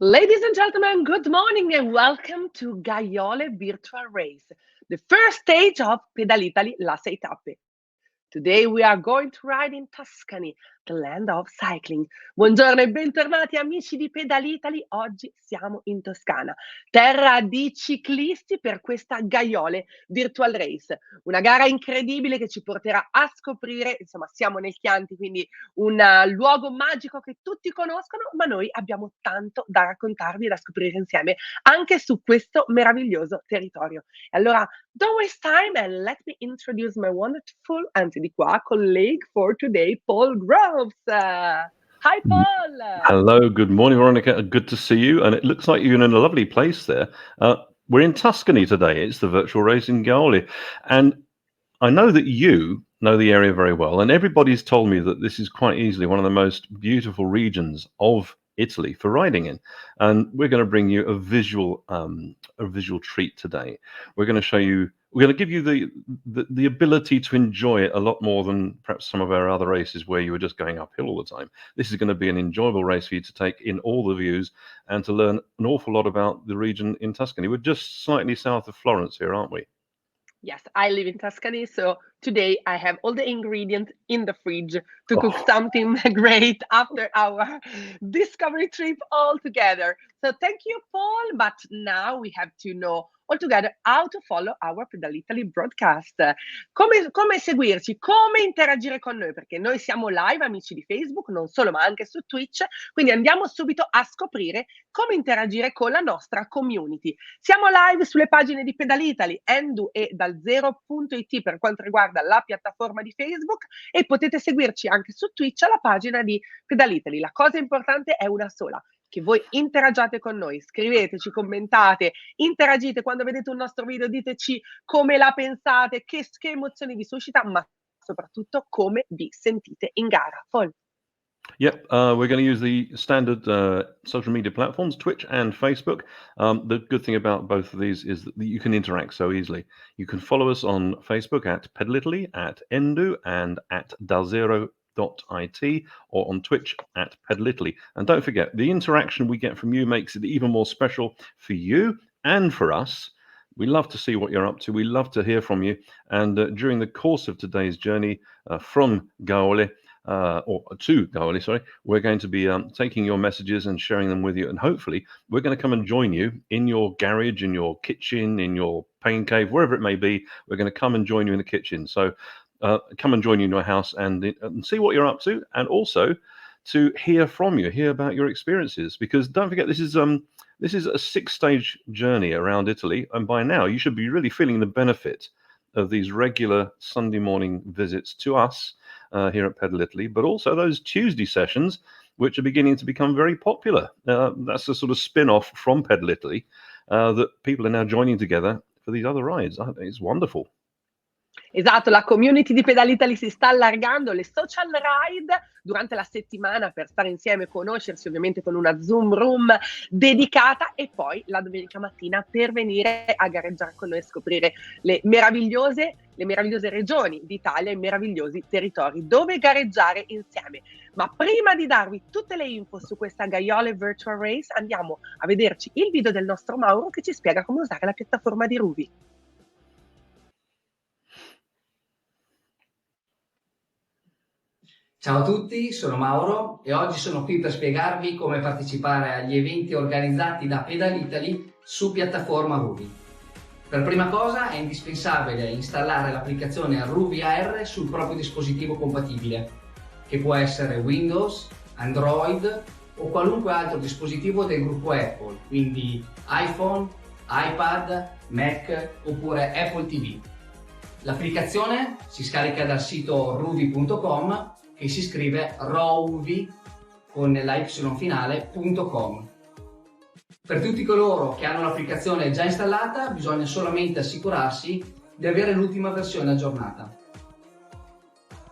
Ladies and gentlemen, good morning and welcome to Gaiole Virtual Race, the first stage of Pedalitali La Sei Tappe. Today we are going to ride in Tuscany, the land of cycling. Buongiorno e bentornati amici di Pedalitali, oggi siamo in Toscana, terra di ciclisti per questa Gaiole Virtual Race, una gara incredibile che ci porterà a scoprire, insomma siamo nel Chianti, quindi un luogo magico che tutti conoscono, ma noi abbiamo tanto da raccontarvi e da scoprire insieme anche su questo meraviglioso territorio. E allora, don't waste time and let me introduce my wonderful, anzi di qua, colleague for today, Paul Groves. Hi, Paul. Hello, good morning, Veronica. Good to see you. And it looks like you're in a lovely place there. We're in Tuscany today. It's the virtual race in Gaiole. And I know that you know the area very well. And everybody's told me that this is quite easily one of the most beautiful regions of Italy for riding in. And we're going to bring you a visual treat today. We're going to show you, we're going to give you the ability to enjoy it a lot more than perhaps some of our other races where you were just going uphill all the time. This is going to be an enjoyable race for you to take in all the views and to learn an awful lot about the region in Tuscany. We're just slightly south of Florence here, aren't we? Yes, I live in Tuscany, so today I have all the ingredients in the fridge to cook something great after our discovery trip all together. So thank you, Paul, but now we have to know all together how to follow our Pedalitali broadcast. Come seguirci, come interagire con noi, perché noi siamo live, amici di Facebook, non solo ma anche su Twitch, quindi andiamo subito a scoprire come interagire con la nostra community. Siamo live sulle pagine di Pedalitali, Endu e dal zero.it per quanto riguarda la piattaforma di Facebook e potete seguirci anche su Twitch alla pagina di Pedalitali. La cosa importante è una sola, che voi interagiate con noi, scriveteci, commentate, interagite quando vedete un nostro video, diteci come la pensate, che emozioni vi suscita, ma soprattutto come vi sentite in gara. Paul. Yep, we're going to use the standard social media platforms, Twitch and Facebook. The good thing about both of these is that you can interact so easily. You can follow us on Facebook at Pedalitali, at Endu, and at dalzero.it, or on Twitch at Pedalitali. And don't forget, the interaction we get from you makes it even more special for you and for us. We love to see what you're up to. We love to hear from you. And during the course of today's journey from Gaiole, or to Gaiole, sorry, we're going to be taking your messages and sharing them with you. And hopefully we're going to come and join you in your garage, in your kitchen, in your pain cave, wherever it may be. We're going to come and join you in the kitchen. So come and join you in your house and see what you're up to, and also to hear from you, hear about your experiences. Because don't forget, this is a 6-stage journey around Italy. And by now you should be really feeling the benefit of these regular Sunday morning visits to us here at Pedalitali, but also those Tuesday sessions, which are beginning to become very popular. That's a sort of spin-off from Pedalitali that people are now joining together for these other rides. It's wonderful. Esatto, la community di Pedalitali si sta allargando, le social ride durante la settimana per stare insieme, conoscersi ovviamente con una Zoom room dedicata, e poi la domenica mattina per venire a gareggiare con noi e scoprire le meravigliose regioni d'Italia, i meravigliosi territori dove gareggiare insieme. Ma prima di darvi tutte le info su questa Gaiole Virtual Race, andiamo a vederci il video del nostro Mauro che ci spiega come usare la piattaforma di Ruby. Ciao a tutti, sono Mauro e oggi sono qui per spiegarvi come partecipare agli eventi organizzati da Pedalitali su piattaforma Ruby. Per prima cosa è indispensabile installare l'applicazione Ruby AR sul proprio dispositivo compatibile, che può essere Windows, Android o qualunque altro dispositivo del gruppo Apple, quindi iPhone, iPad, Mac oppure Apple TV. L'applicazione si scarica dal sito ruby.com, che si scrive ruby con la y finale.com. Per tutti coloro che hanno l'applicazione già installata bisogna solamente assicurarsi di avere l'ultima versione aggiornata.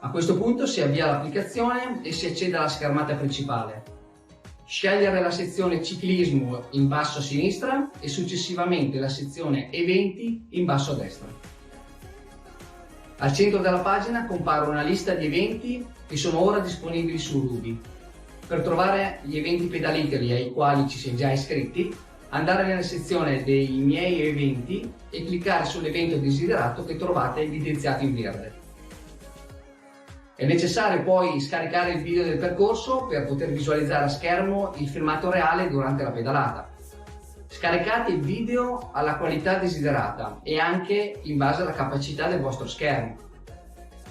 A questo punto si avvia l'applicazione e si accede alla schermata principale. Scegliere la sezione ciclismo in basso a sinistra e successivamente la sezione eventi in basso a destra. Al centro della pagina compare una lista di eventi che sono ora disponibili su Ruby. Per trovare gli eventi Pedal Italy ai quali ci si è già iscritti, andare nella sezione dei miei eventi e cliccare sull'evento desiderato che trovate evidenziato in verde. È necessario poi scaricare il video del percorso per poter visualizzare a schermo il filmato reale durante la pedalata. Scaricate il video alla qualità desiderata e anche in base alla capacità del vostro schermo.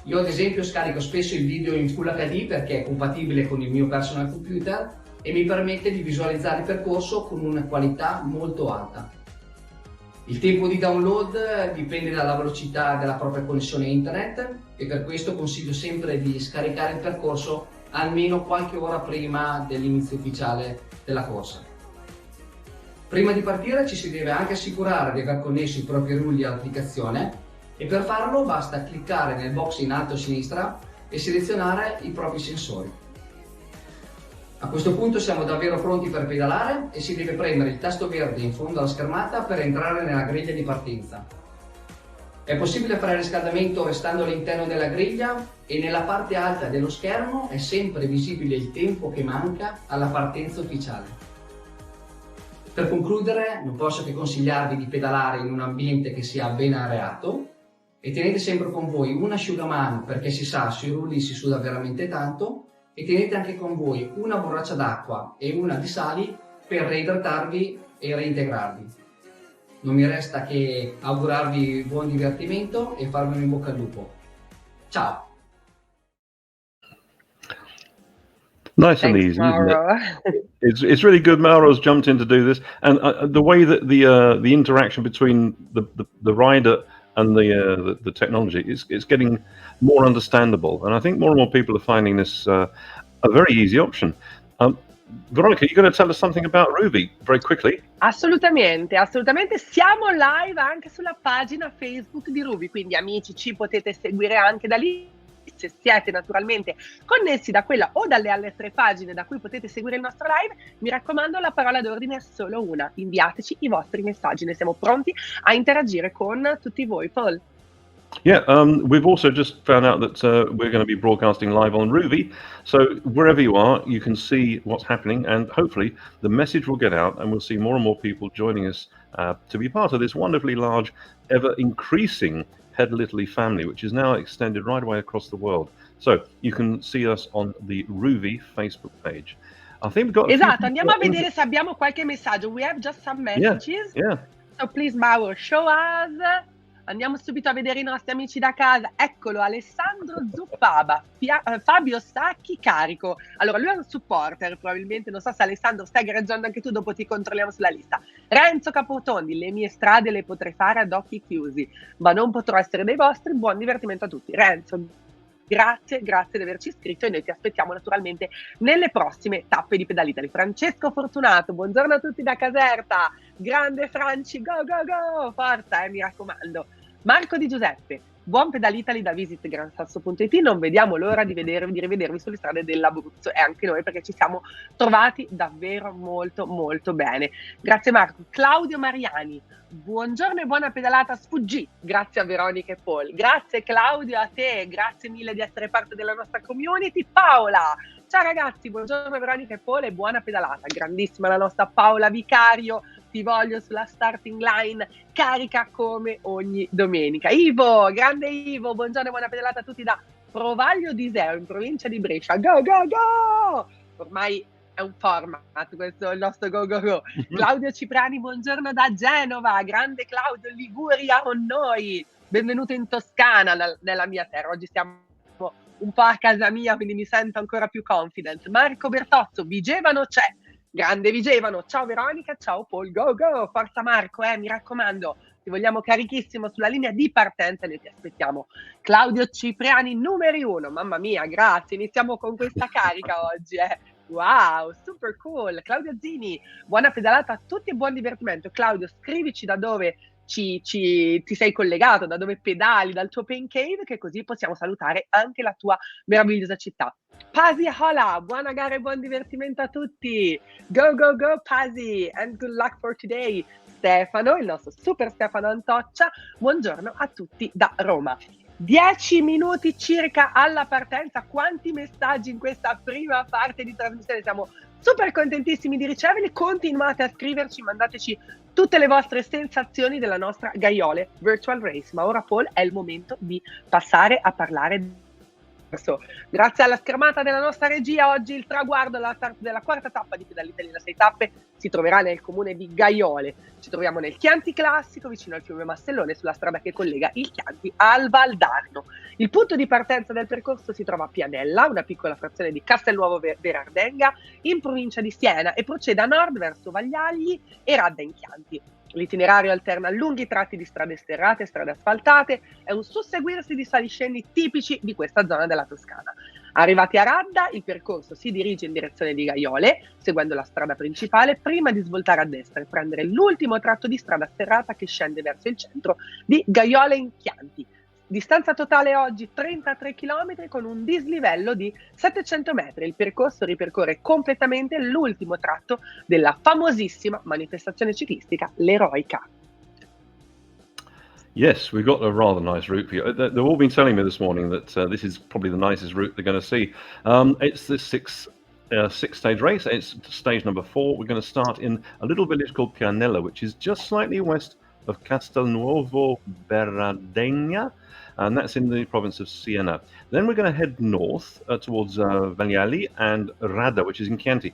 Io ad esempio scarico spesso il video in Full HD perché è compatibile con il mio personal computer e mi permette di visualizzare il percorso con una qualità molto alta. Il tempo di download dipende dalla velocità della propria connessione internet e per questo consiglio sempre di scaricare il percorso almeno qualche ora prima dell'inizio ufficiale della corsa. Prima di partire ci si deve anche assicurare di aver connesso i propri rulli all'applicazione e per farlo basta cliccare nel box in alto a sinistra e selezionare i propri sensori. A questo punto siamo davvero pronti per pedalare e si deve premere il tasto verde in fondo alla schermata per entrare nella griglia di partenza. È possibile fare il riscaldamento restando all'interno della griglia e nella parte alta dello schermo è sempre visibile il tempo che manca alla partenza ufficiale. Per concludere, non posso che consigliarvi di pedalare in un ambiente che sia ben areato e tenete sempre con voi un asciugamano perché si sa sui rulli si suda veramente tanto e tenete anche con voi una borraccia d'acqua e una di sali per reidratarvi e reintegrarvi. Non mi resta che augurarvi buon divertimento e farvi un in bocca al lupo. Ciao! Nice and Thanks, easy, isn't it? Mauro. It's really good. Mauro's jumped in to do this, and the way that the interaction between the rider and the technology it's getting more understandable, and I think more and more people are finding this a very easy option. Veronica, you're going to tell us something about Ruby very quickly. Assolutamente, assolutamente. Siamo live anche sulla pagina Facebook di Ruby, quindi amici ci potete seguire anche da lì. Se siete naturalmente connessi da quella o dalle altre pagine da cui potete seguire il nostro live, mi raccomando, la parola d'ordine è solo una: inviateci i vostri messaggi, ne siamo pronti a interagire con tutti voi. Paul? Yeah, we've also just found out that we're going to be broadcasting live on Ruby, so wherever you are, you can see what's happening, and hopefully the message will get out and we'll see more and more people joining us to be part of this wonderfully large, ever-increasing Pedal Italy family, which is now extended right away across the world. So you can see us on the Ruby Facebook page. I think we've got Esatto, andiamo a vedere se abbiamo qualche messaggio. We have just some messages. Yeah. So please, Mauro, show us. Andiamo subito a vedere i nostri amici da casa. Eccolo, Alessandro Zuppaba, Fabio Sacchi, carico. Allora, lui è un supporter, probabilmente. Non so se Alessandro stai gareggiando anche tu, dopo ti controlliamo sulla lista. Renzo Capotondi, le mie strade le potrei fare ad occhi chiusi, ma non potrò essere dei vostri. Buon divertimento a tutti. Renzo, grazie di averci iscritto e noi ti aspettiamo naturalmente nelle prossime tappe di Pedal Italy. Francesco Fortunato, buongiorno a tutti da Caserta. Grande Franci, go go go, forza, mi raccomando. Marco Di Giuseppe, buon Pedal Italy da visitgransasso.it, non vediamo l'ora di rivedervi sulle strade dell'Abruzzo, e anche noi, perché ci siamo trovati davvero molto molto bene. Grazie Marco. Claudio Mariani, buongiorno e buona pedalata sfuggì, grazie a Veronica e Paul. Grazie Claudio, a te, grazie mille di essere parte della nostra community. Paola, ciao ragazzi, buongiorno Veronica e Paul e buona pedalata. Grandissima la nostra Paola Vicario, ti voglio sulla starting line, carica come ogni domenica. Ivo, grande Ivo, buongiorno e buona pedalata a tutti da Provaglio di Iseo, in provincia di Brescia. Go, go, go! Ormai è un format questo, il nostro go, go, go. Claudio Cipriani, buongiorno da Genova. Grande Claudio, Liguria con noi. Benvenuto in Toscana, nella mia terra. Oggi siamo un po' a casa mia, quindi mi sento ancora più confident. Marco Bertozzo, Vigevano c'è. Grande Vigevano, ciao Veronica, ciao Paul, go go, forza Marco, mi raccomando, ti vogliamo carichissimo sulla linea di partenza e noi ti aspettiamo. Claudio Cipriani, numeri 1, mamma mia, grazie, iniziamo con questa carica oggi, Wow, super cool. Claudio Zini, buona pedalata a tutti e buon divertimento. Claudio, scrivici da dove ti sei collegato, da dove pedali, dal tuo pain cave, che così possiamo salutare anche la tua meravigliosa città. Pasi hola, buona gara e buon divertimento a tutti. Go go go Pasi, and good luck for today. Stefano, il nostro super Stefano Antoccia, buongiorno a tutti da Roma. 10 minuti circa alla partenza. Quanti messaggi in questa prima parte di trasmissione, siamo super contentissimi di riceverli. Continuate a scriverci, mandateci tutte le vostre sensazioni della nostra Gaiole Virtual Race. Ma ora, Paul, è il momento di passare a parlare. Grazie alla schermata della nostra regia, oggi il traguardo della quarta tappa di Pedalita delle 6 tappe si troverà nel comune di Gaiole. Ci troviamo nel Chianti Classico, vicino al fiume Mastellone, sulla strada che collega il Chianti al Valdarno. Il punto di partenza del percorso si trova a Pianella, una piccola frazione di Castelnuovo Verardenga, in provincia di Siena, e procede a nord verso Vagliagli e Radda in Chianti. L'itinerario alterna lunghi tratti di strade sterrate e strade asfaltate, è un susseguirsi di saliscendi tipici di questa zona della Toscana. Arrivati a Radda, il percorso si dirige in direzione di Gaiole, seguendo la strada principale, prima di svoltare a destra e prendere l'ultimo tratto di strada sterrata che scende verso il centro di Gaiole in Chianti. Distanza totale oggi 33 km con un dislivello di 700 metri. Il percorso ripercorre completamente l'ultimo tratto della famosissima manifestazione ciclistica, l'Eroica. Yes, we've got a rather nice route for you. They've all been telling me this morning that this is probably the nicest route they're going to see. It's the six-stage race. It's stage number 4. We're going to start in a little village called Pianella, which is just slightly west of Castelnuovo Berardegna, and that's in the province of Siena. Then we're going to head north towards Vagliali and Radda, which is in Chianti.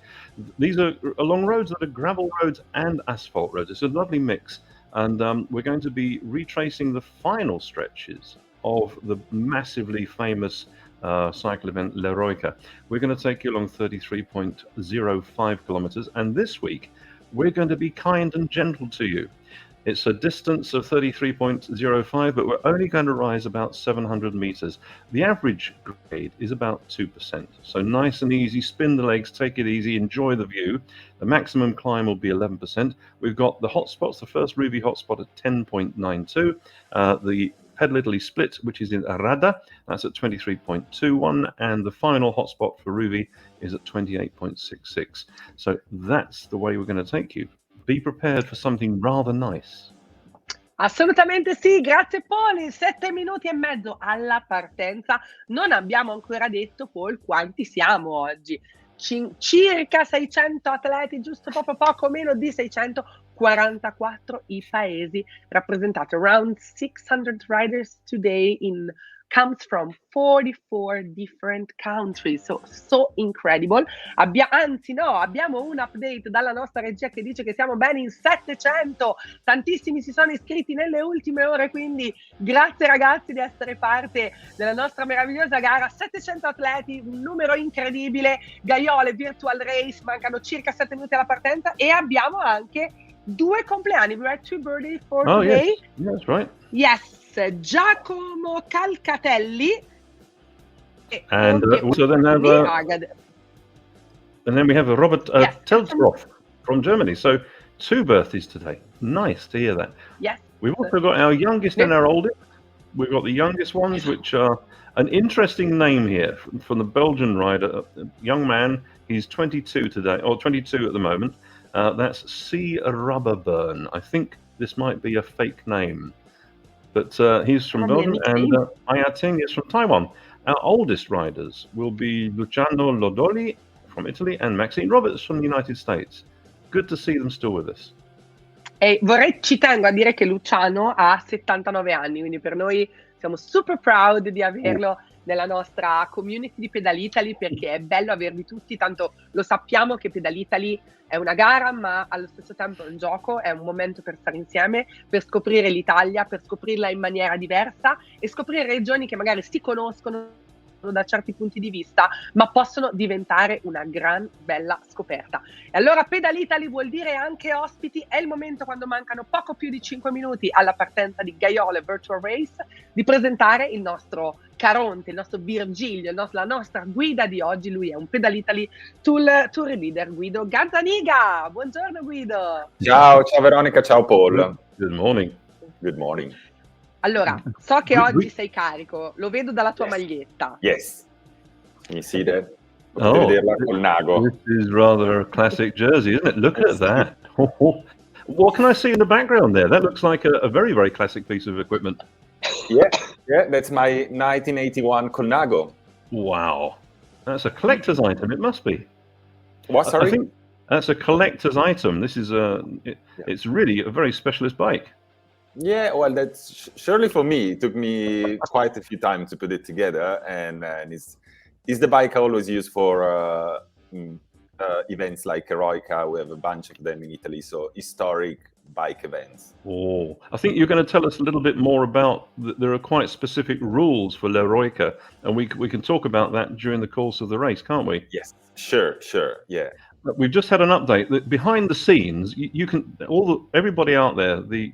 These are along roads that are gravel roads and asphalt roads. It's a lovely mix, and we're going to be retracing the final stretches of the massively famous cycle event L'Eroica. We're going to take you along 33.05 kilometers, and this week we're going to be kind and gentle to you. It's a distance of 33.05, but we're only going to rise about 700 meters. The average grade is about 2%. So nice and easy, spin the legs, take it easy, enjoy the view. The maximum climb will be 11%. We've got the hotspots, the first Ruby hotspot at 10.92. The Pedal Italy split, which is in Radda, that's at 23.21. And the final hotspot for Ruby is at 28.66. So that's the way we're going to take you. Be prepared for something rather nice. Assolutamente sì, grazie Paul. In 7 minuti e mezzo alla partenza. Non abbiamo ancora detto, Paul, quanti siamo oggi. Circa 600 atleti, giusto poco meno di 644 i paesi rappresentati. Around 600 riders today comes from 44 different countries, so incredible. Abbiamo un update dalla nostra regia che dice che siamo ben in 700, tantissimi si sono iscritti nelle ultime ore, quindi grazie ragazzi di essere parte della nostra meravigliosa gara. 700 atleti, un numero incredibile. Gaiole Virtual Race, mancano circa 7 minuti alla partenza e abbiamo anche 2 compleanni. We have 2 birthdays for today. Yes, that's right. Yes, Giacomo Calcatelli. And also then we have a Robert Telsdorf from Germany. So 2 birthdays today. Nice to hear that. Yes. We've also got our youngest and our oldest. We've got the youngest ones, which are an interesting name here from the Belgian rider, a young man. He's 22 today, or 22 at the moment. That's C. Rubberburn. I think this might be a fake name. But he's from Belgium, and Ayating is from Taiwan. Our oldest riders will be Luciano Lodoli from Italy and Maxine Roberts from the United States. Good to see them still with us. E ci tengo a dire che Luciano ha 79 anni, quindi per noi siamo super proud di averlo nella nostra community di Pedal Italy, perché è bello avervi tutti, tanto lo sappiamo che Pedal Italy è una gara, ma allo stesso tempo è un gioco, è un momento per stare insieme, per scoprire l'Italia, per scoprirla in maniera diversa e scoprire regioni che magari si conoscono da certi punti di vista, ma possono diventare una gran bella scoperta. E allora Pedal Italy vuol dire anche ospiti. È il momento, quando mancano poco più di 5 minuti alla partenza di Gaiole Virtual Race, di presentare il nostro Caronte, il nostro Virgilio, la nostra guida di oggi. Lui è un Pedal Italy Tour Leader, Guido Gazzaniga. Buongiorno Guido. Ciao Veronica, ciao Paul. Good morning. Good morning. Allora, so che oggi sei carico, lo vedo dalla tua maglietta. Yes. You see that? Potete vederla col nago. This is rather a classic jersey, isn't it? Look at that. What can I see in the background there? That looks like a very, very classic piece of equipment. Yeah, Yeah, that's my 1981 Colnago. Wow. That's a collector's item. It must be. What, sorry? I think that's a collector's item. This is it's really a very specialist bike. Yeah, well, that's surely for me. It took me quite a few times to put it together, and it's the bike I always use for events like Heroica. We have a bunch of them in Italy, so historic bike events. Oh, I think you're going to tell us a little bit more about. There are quite specific rules for L'Heroica, and we can talk about that during the course of the race, can't we? Yes, sure, yeah. We've just had an update that behind the scenes, you can everybody out there, the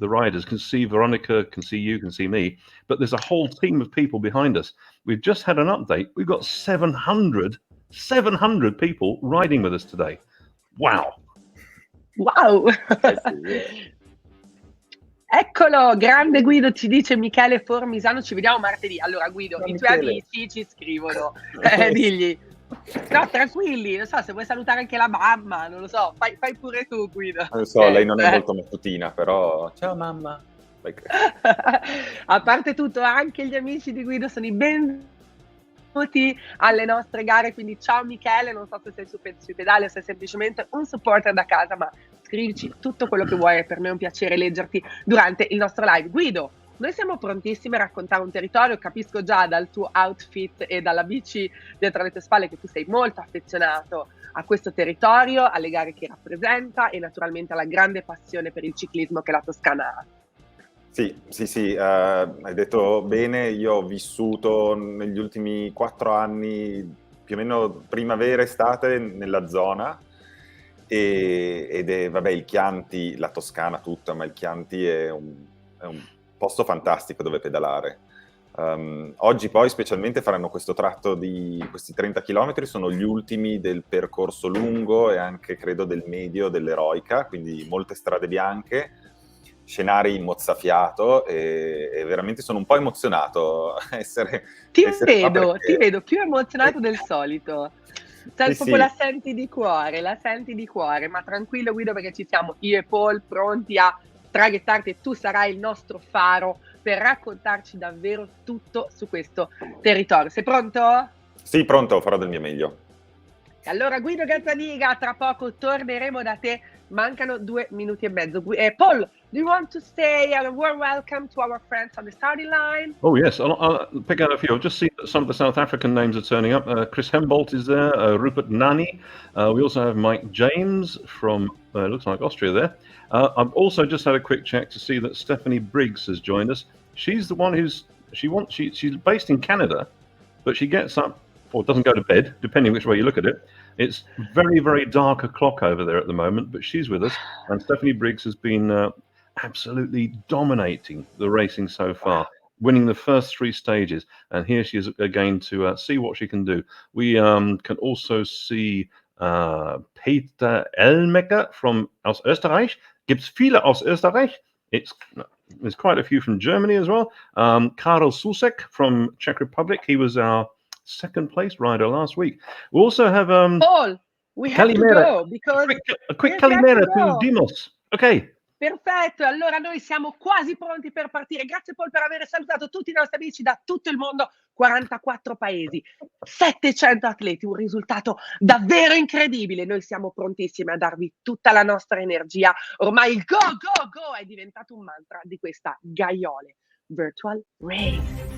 riders can see Veronica, can see you, can see me, but there's a whole team of people behind us. We've just had an update. We've got 700 people riding with us today. Wow. Wow. Eccolo, grande Guido, ci dice Michele Formisano, ci vediamo martedì. Allora Guido, i tuoi amici ci scrivono, digli. No, tranquilli, non so, se vuoi salutare anche la mamma, non lo so, fai pure tu, Guido. Non so, lei non è molto mattutina, però ciao mamma. A parte tutto, anche gli amici di Guido sono i benvenuti alle nostre gare, quindi ciao Michele, non so se sei sui pedali o se sei semplicemente un supporter da casa, ma scrivici tutto quello che vuoi, per me è un piacere leggerti durante il nostro live. Guido, noi siamo prontissimi a raccontare un territorio, capisco già dal tuo outfit e dalla bici dietro le tue spalle che tu sei molto affezionato a questo territorio, alle gare che rappresenta e naturalmente alla grande passione per il ciclismo che la Toscana ha. Sì, hai detto bene, io ho vissuto negli ultimi 4 anni più o meno primavera, estate nella zona ed è, vabbè, il Chianti, la Toscana tutta, ma il Chianti è un posto fantastico dove pedalare. Oggi poi specialmente faranno questo tratto di questi 30 km, sono gli ultimi del percorso lungo e anche credo del medio dell'Eroica, quindi molte strade bianche, scenari mozzafiato e veramente sono un po' emozionato Ti vedo più emozionato del solito. Cioè, proprio la senti di cuore, ma tranquillo Guido, perché ci siamo io e Paul pronti a traghettarti e tu sarai il nostro faro per raccontarci davvero tutto su questo territorio. Sei pronto? Sì, pronto, farò del mio meglio. Allora Guido Gazzaniga, tra poco torneremo da te, mancano 2 minuti e mezzo. Paul, do you want to say a warm welcome to our friends on the starting line? Oh yes, I'll pick out a few. I've just seen that some of the South African names are turning up. Chris Hembolt is there, Rupert Nani. We also have Mike James from, looks like Austria there. I've also just had a quick check to see that Stephanie Briggs has joined us. She's the one she's based in Canada, but she gets up or doesn't go to bed, depending which way you look at it. It's very, very dark o'clock over there at the moment, but she's with us. And Stephanie Briggs has been absolutely dominating the racing so far, winning the first 3 stages. And here she is again to see what she can do. We can also see Peter Elmecker aus Österreich. Gibt's viele aus Österreich? There's quite a few from Germany as well. Karel Susek from Czech Republic. He was our second place rider last week. We also have Paul, we have to go because a quick Calimera to Dimos. Ok. Perfetto, allora noi siamo quasi pronti per partire. Grazie Paul per aver salutato tutti i nostri amici da tutto il mondo, 44 paesi, 700 atleti, un risultato davvero incredibile. Noi siamo prontissimi a darvi tutta la nostra energia. Ormai il go, go, go è diventato un mantra di questa Gaiole Virtual Race.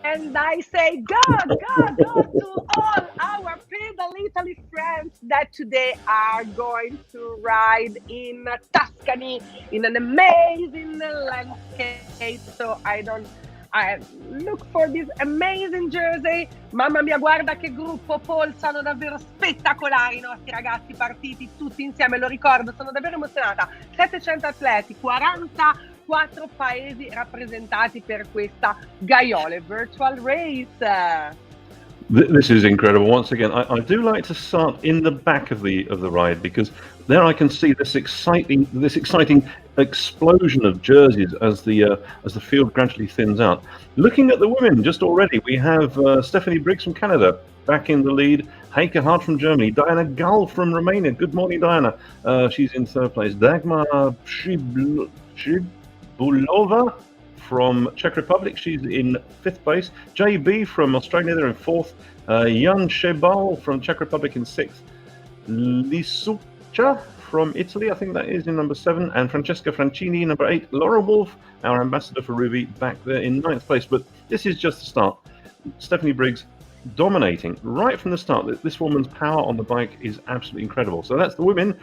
And I say, go to all our Pedal Italy friends that today are going to ride in Tuscany in an amazing landscape. So I look for this amazing jersey. Mamma mia, guarda che gruppo, Paul, sono davvero spettacolari i nostri ragazzi partiti tutti insieme, lo ricordo, sono davvero emozionata. 700 atleti, 44 paesi rappresentati per questa Gaiole Virtual Race. This is incredible. Once again, I do like to start in the back of the ride, because there I can see this exciting explosion of jerseys as the field gradually thins out. Looking at the women, just already we have Stephanie Briggs from Canada back in the lead, Heike Hart from Germany, Diana Gull from Romania. Good morning, Diana. She's in third place. Dagmar Shibulova from Czech Republic, she's in fifth place. JB from Australia, they're in fourth. Jan Shebal from Czech Republic in sixth. Lisucha from Italy, I think that is, in number 7. And Francesca Francini, number 8. Laura Wolf, our ambassador for Ruby, back there in 9th place. But this is just the start. Stephanie Briggs dominating right from the start. This woman's power on the bike is absolutely incredible. So that's the women.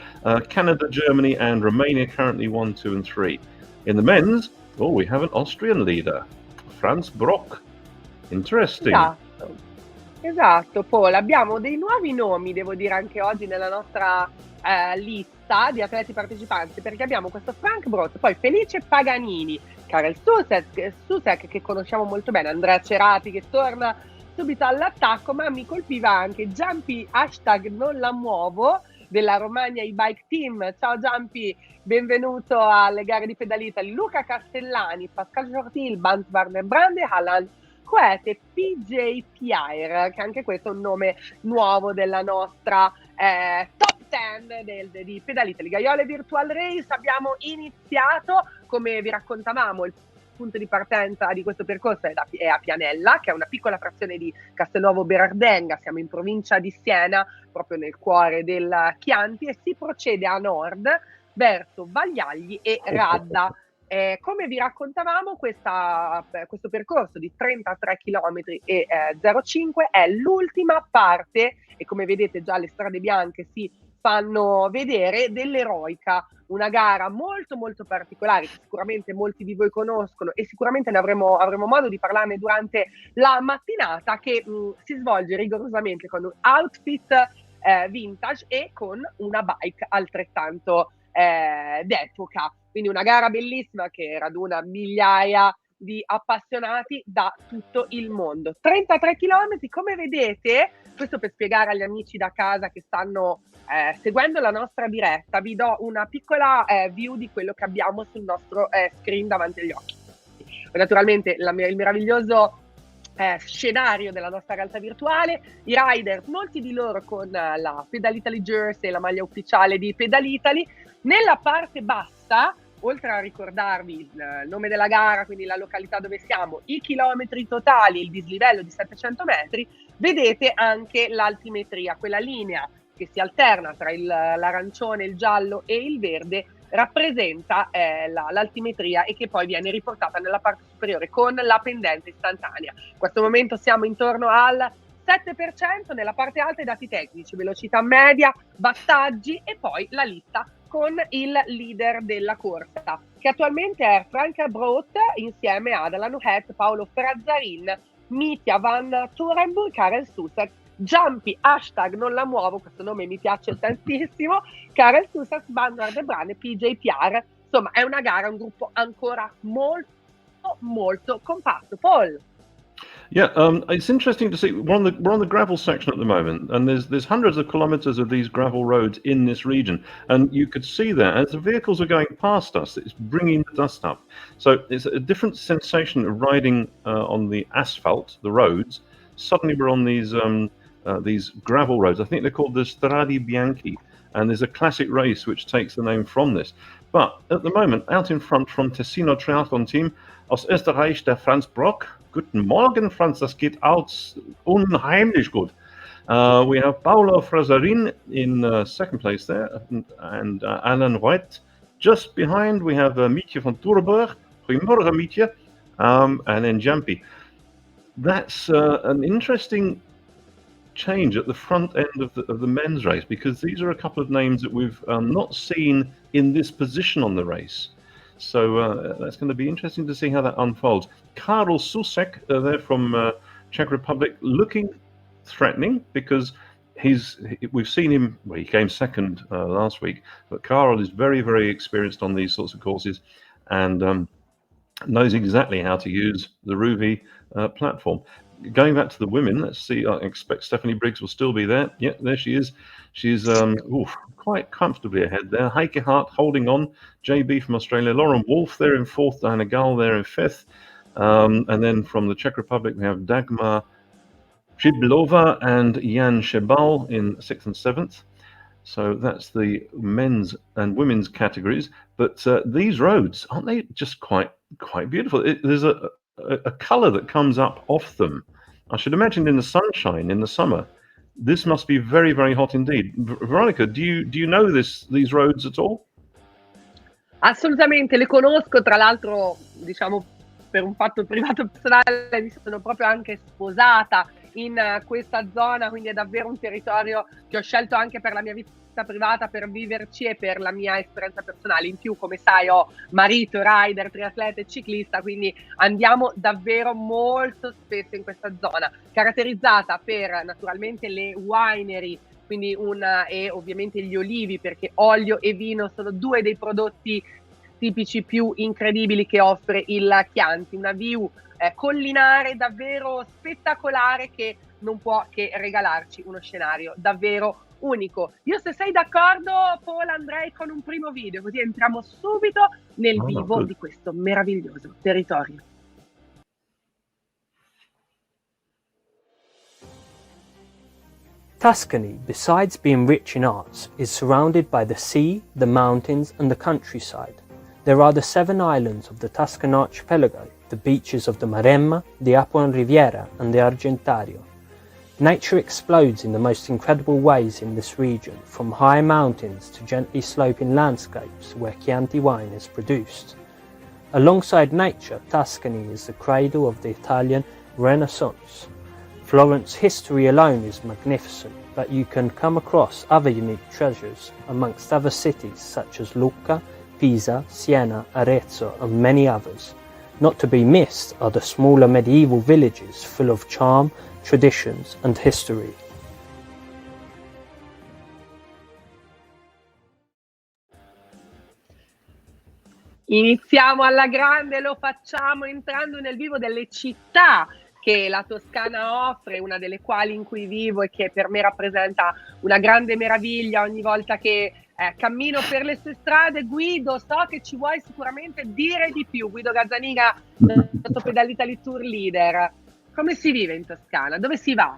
Canada, Germany, and Romania currently 1, 2, and 3. In the men's, we have an Austrian leader, Franz Brock. Interesting. Esatto, Paul. Abbiamo dei nuovi nomi, devo dire, anche oggi nella nostra lista di atleti partecipanti, perché abbiamo questo Frank Brock, poi Felice Paganini, Karel Susek, che conosciamo molto bene, Andrea Cerati che torna subito all'attacco, ma mi colpiva anche Giampi #NonLaMuovo della Romagna e-Bike Team. Ciao Giampi, benvenuto alle gare di Pedal Italy. Luca Castellani, Pascal Jortil, Bant Warner Brande, Alan Coete, PJ Pierre, che anche questo è un nome nuovo della nostra top 10 di Pedal Italy. Gaiole Virtual Race, abbiamo iniziato, come vi raccontavamo, il punto di partenza di questo percorso è a Pianella, che è una piccola frazione di Castelnuovo Berardenga. Siamo in provincia di Siena, proprio nel cuore del Chianti, e si procede a nord verso Vagliagli e Radda. Come vi raccontavamo, questo percorso di 33 km e 0,5 è l'ultima parte, e come vedete già le strade bianche si fanno vedere, dell'Eroica, una gara molto molto particolare che sicuramente molti di voi conoscono, e sicuramente ne avremo modo di parlarne durante la mattinata, che si svolge rigorosamente con un outfit vintage e con una bike altrettanto d'epoca. Quindi una gara bellissima che raduna migliaia di appassionati da tutto il mondo. 33 km, come vedete, questo per spiegare agli amici da casa che stanno seguendo la nostra diretta, vi do una piccola view di quello che abbiamo sul nostro screen davanti agli occhi. Naturalmente il meraviglioso scenario della nostra realtà virtuale, i rider, molti di loro con la Pedal Italy jersey, la maglia ufficiale di Pedal Italy. Nella parte bassa, oltre a ricordarvi il nome della gara, quindi la località dove siamo, i chilometri totali, il dislivello di 700 metri, vedete anche l'altimetria, quella linea che si alterna tra l'arancione, il giallo e il verde, rappresenta l'altimetria, e che poi viene riportata nella parte superiore con la pendente istantanea. In questo momento siamo intorno al 7%, nella parte alta i dati tecnici, velocità media, wattaggi, e poi la lista con il leader della corsa, che attualmente è Frank Broth insieme ad Alan Het, Paolo Frazzarin, Mitja Van Turenburg, Karel Susek, Jumpy #NonLaMuovo, questo nome mi piace tantissimo, Karel Susek, Vanguard Brand, PJ Pierre. Insomma, è una gara, un gruppo ancora molto molto compatto. Paul. Yeah, it's interesting to see. We're on the gravel section at the moment, and there's hundreds of kilometers of these gravel roads in this region, and you could see that as the vehicles are going past us, it's bringing the dust up. So it's a different sensation of riding on the asphalt, the roads. Suddenly we're on these gravel roads. I think they're called the Strade Bianchi, and there's a classic race which takes the name from this. But at the moment, out in front from Tessino Triathlon Team, aus Österreich, der Franz Brock. Guten Morgen, Franz, das geht aus unheimlich gut. We have Paolo Frazzarin in second place there, and Alan White. Just behind, we have Mietje van Toerenburg. Goedemorgen, Mietje. And then Jumpy. that's an interesting change at the front end of the men's race, because these are a couple of names that we've not seen in this position on the race. So that's going to be interesting to see how that unfolds. Karel Susek, there from Czech Republic, looking threatening, because we've seen him, well, he came second last week, but Karel is very, very experienced on these sorts of courses, and knows exactly how to use the Ruby platform. Going back to the women, let's see. I expect Stephanie Briggs will still be there. Yeah, there she is. She's quite comfortably ahead there. Heike Hart holding on. JB from Australia. Lauren Wolf there in fourth. Diana Gull there in fifth. And then from the Czech Republic, we have Dagmar Přibylová and Jan Šebal in sixth and seventh. So that's the men's and women's categories. But these roads, aren't they just quite beautiful? There's a colour that comes up off them. I should imagine in the sunshine in the summer, this must be very, very hot indeed. Veronica, do you know these roads at all? Assolutamente, le conosco, tra l'altro, diciamo, per un fatto privato personale, mi sono proprio anche sposata in questa zona, quindi è davvero un territorio che ho scelto anche per la mia vita privata, per viverci e per la mia esperienza personale. In più, come sai, ho marito, rider, triatleta e ciclista, quindi andiamo davvero molto spesso in questa zona, caratterizzata per naturalmente le winery, quindi e ovviamente gli olivi, perché olio e vino sono due dei prodotti tipici più incredibili che offre il Chianti, una view collinare davvero spettacolare che non può che regalarci uno scenario davvero unico. Io, se sei d'accordo, Paul, andrei con un primo video, così entriamo subito nel vivo di questo meraviglioso territorio. Tuscany, besides being rich in arts, is surrounded by the sea, the mountains and the countryside. There are the 7 islands of the Tuscan archipelago, the beaches of the Maremma, the Apuan Riviera and the Argentario. Nature explodes in the most incredible ways in this region, from high mountains to gently sloping landscapes where Chianti wine is produced. Alongside nature, Tuscany is the cradle of the Italian Renaissance. Florence's history alone is magnificent, but you can come across other unique treasures amongst other cities such as Lucca, Pisa, Siena, Arezzo and many others. Not to be missed are the smaller medieval villages full of charm, traditions and history. Iniziamo alla grande, lo facciamo entrando nel vivo delle città che la Toscana offre, una delle quali in cui vivo e che per me rappresenta una grande meraviglia ogni volta che cammino per le sue strade. Guido, so che ci vuoi sicuramente dire di più. Guido Gazzaniga, nostro Pedal Italy Tour leader. Come si vive in Toscana? Dove si va?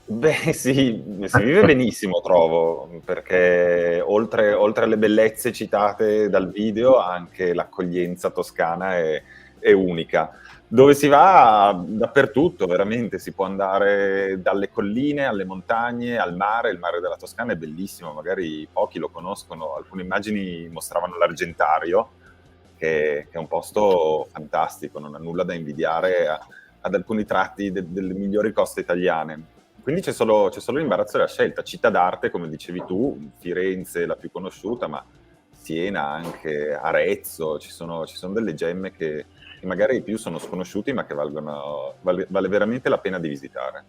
Beh, sì, si vive benissimo, trovo, perché oltre alle bellezze citate dal video, anche l'accoglienza toscana è unica. Dove si va? Dappertutto, veramente. Si può andare dalle colline alle montagne, al mare. Il mare della Toscana è bellissimo, magari pochi lo conoscono. Alcune immagini mostravano l'Argentario, che è un posto fantastico, non ha nulla da invidiare ad alcuni tratti delle migliori coste italiane. Quindi c'è solo l'imbarazzo della scelta. Città d'arte, come dicevi tu, Firenze è la più conosciuta, ma Siena, anche Arezzo, ci sono delle gemme che magari più sono sconosciuti, ma che vale veramente la pena di visitare.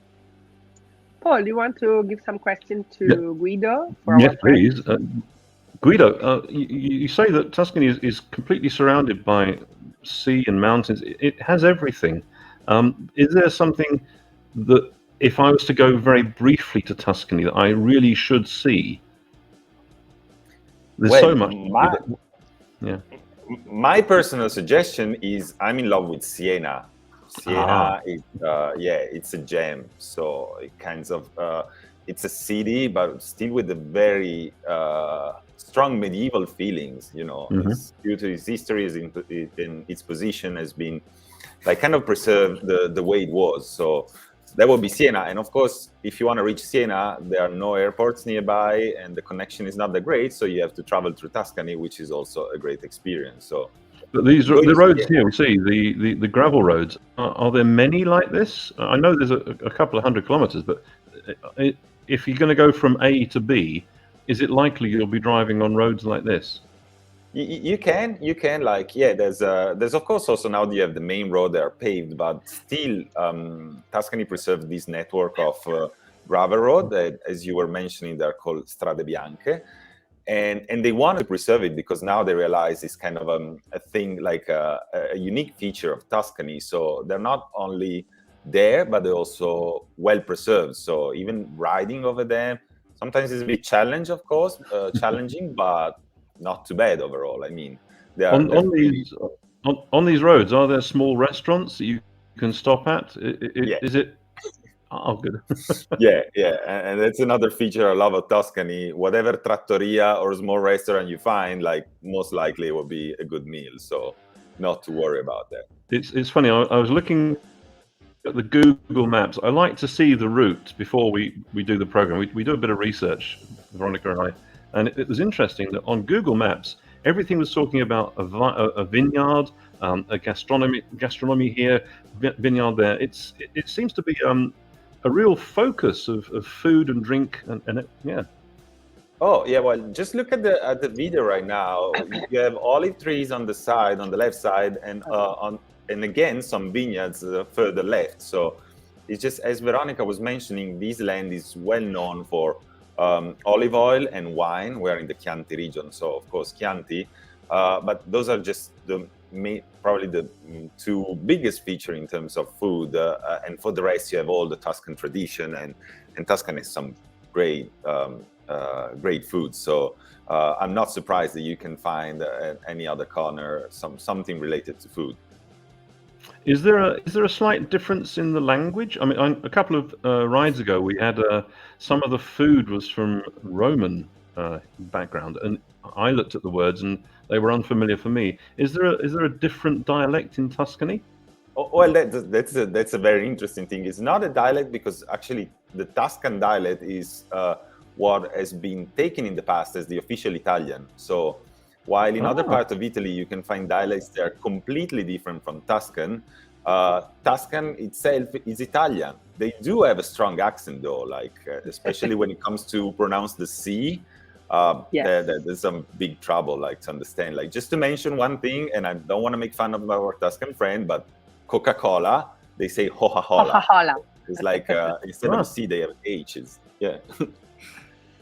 Paul, you want to give some question to Guido? Yes, please. Guido, you say that Tuscany is completely surrounded by sea and mountains. It has everything. Is there something that, if I was to go very briefly to Tuscany, that I really should see? There's so much. My personal suggestion is, I'm in love with Siena. Siena is, it's a gem. So it kind of, it's a city, but still with a very strong medieval feelings. You know, it's, due to its history, in its position has been like kind of preserved the way it was. So that would be Siena. And of course, if you want to reach Siena, there are no airports nearby and the connection is not that great. So you have to travel through Tuscany, which is also a great experience. So But these Good the roads idea. here we see the gravel roads. Are there many like this? I know there's a couple of 100 kilometers, but if you're going to go from A to B, is it likely you'll be driving on roads like this? You can like, yeah, there's of course also now you have the main road that are paved, but still Tuscany preserved this network of gravel road that, as you were mentioning, they're called strade bianche, and they wanted to preserve it because now they realize it's kind of a thing, like a unique feature of Tuscany. So they're not only there, but they're also well preserved. So even riding over them sometimes is a bit challenge, of course, challenging, but not too bad overall. I mean, they're On really, these roads, are there small restaurants that you can stop at? yeah. Is it? Oh, good. Yeah, and that's another feature I love of Tuscany. Whatever trattoria or small restaurant you find, like most likely it will be a good meal. So not to worry about that. It's funny. I was looking at the Google Maps. I like to see the route before we do the program. We do a bit of research, Veronica and I, and it was interesting that on Google Maps everything was talking about a vineyard, a gastronomy here, vineyard there. It seems to be a real focus of food and drink, and yeah. Oh yeah, well, just look at the video right now. You have olive trees on the side, on the left side, and and again some vineyards further left. So it's just, as Veronica was mentioning, this land is well known for olive oil and wine. We're in the Chianti region, so of course Chianti. But those are just probably the two biggest feature in terms of food. And for the rest, you have all the Tuscan tradition, and Tuscany has some great food. So I'm not surprised that you can find at any other corner something related to food. Is there a slight difference in the language? I mean, a couple of rides ago, we had some of the food was from Roman background, and I looked at the words and they were unfamiliar for me. Is there a different dialect in Tuscany? Oh, well, that's a very interesting thing. It's not a dialect because actually the Tuscan dialect is what has been taken in the past as the official Italian. So while in other parts of Italy you can find dialects that are completely different from Tuscan, Tuscan itself is Italian. They do have a strong accent though, like especially when it comes to pronounce the C. There's some big trouble, like, to understand. Like, just to mention one thing, and I don't want to make fun of our Tuscan friend, but Coca-Cola, they say Coca-Cola. It's like instead of C, they have H's. Yeah.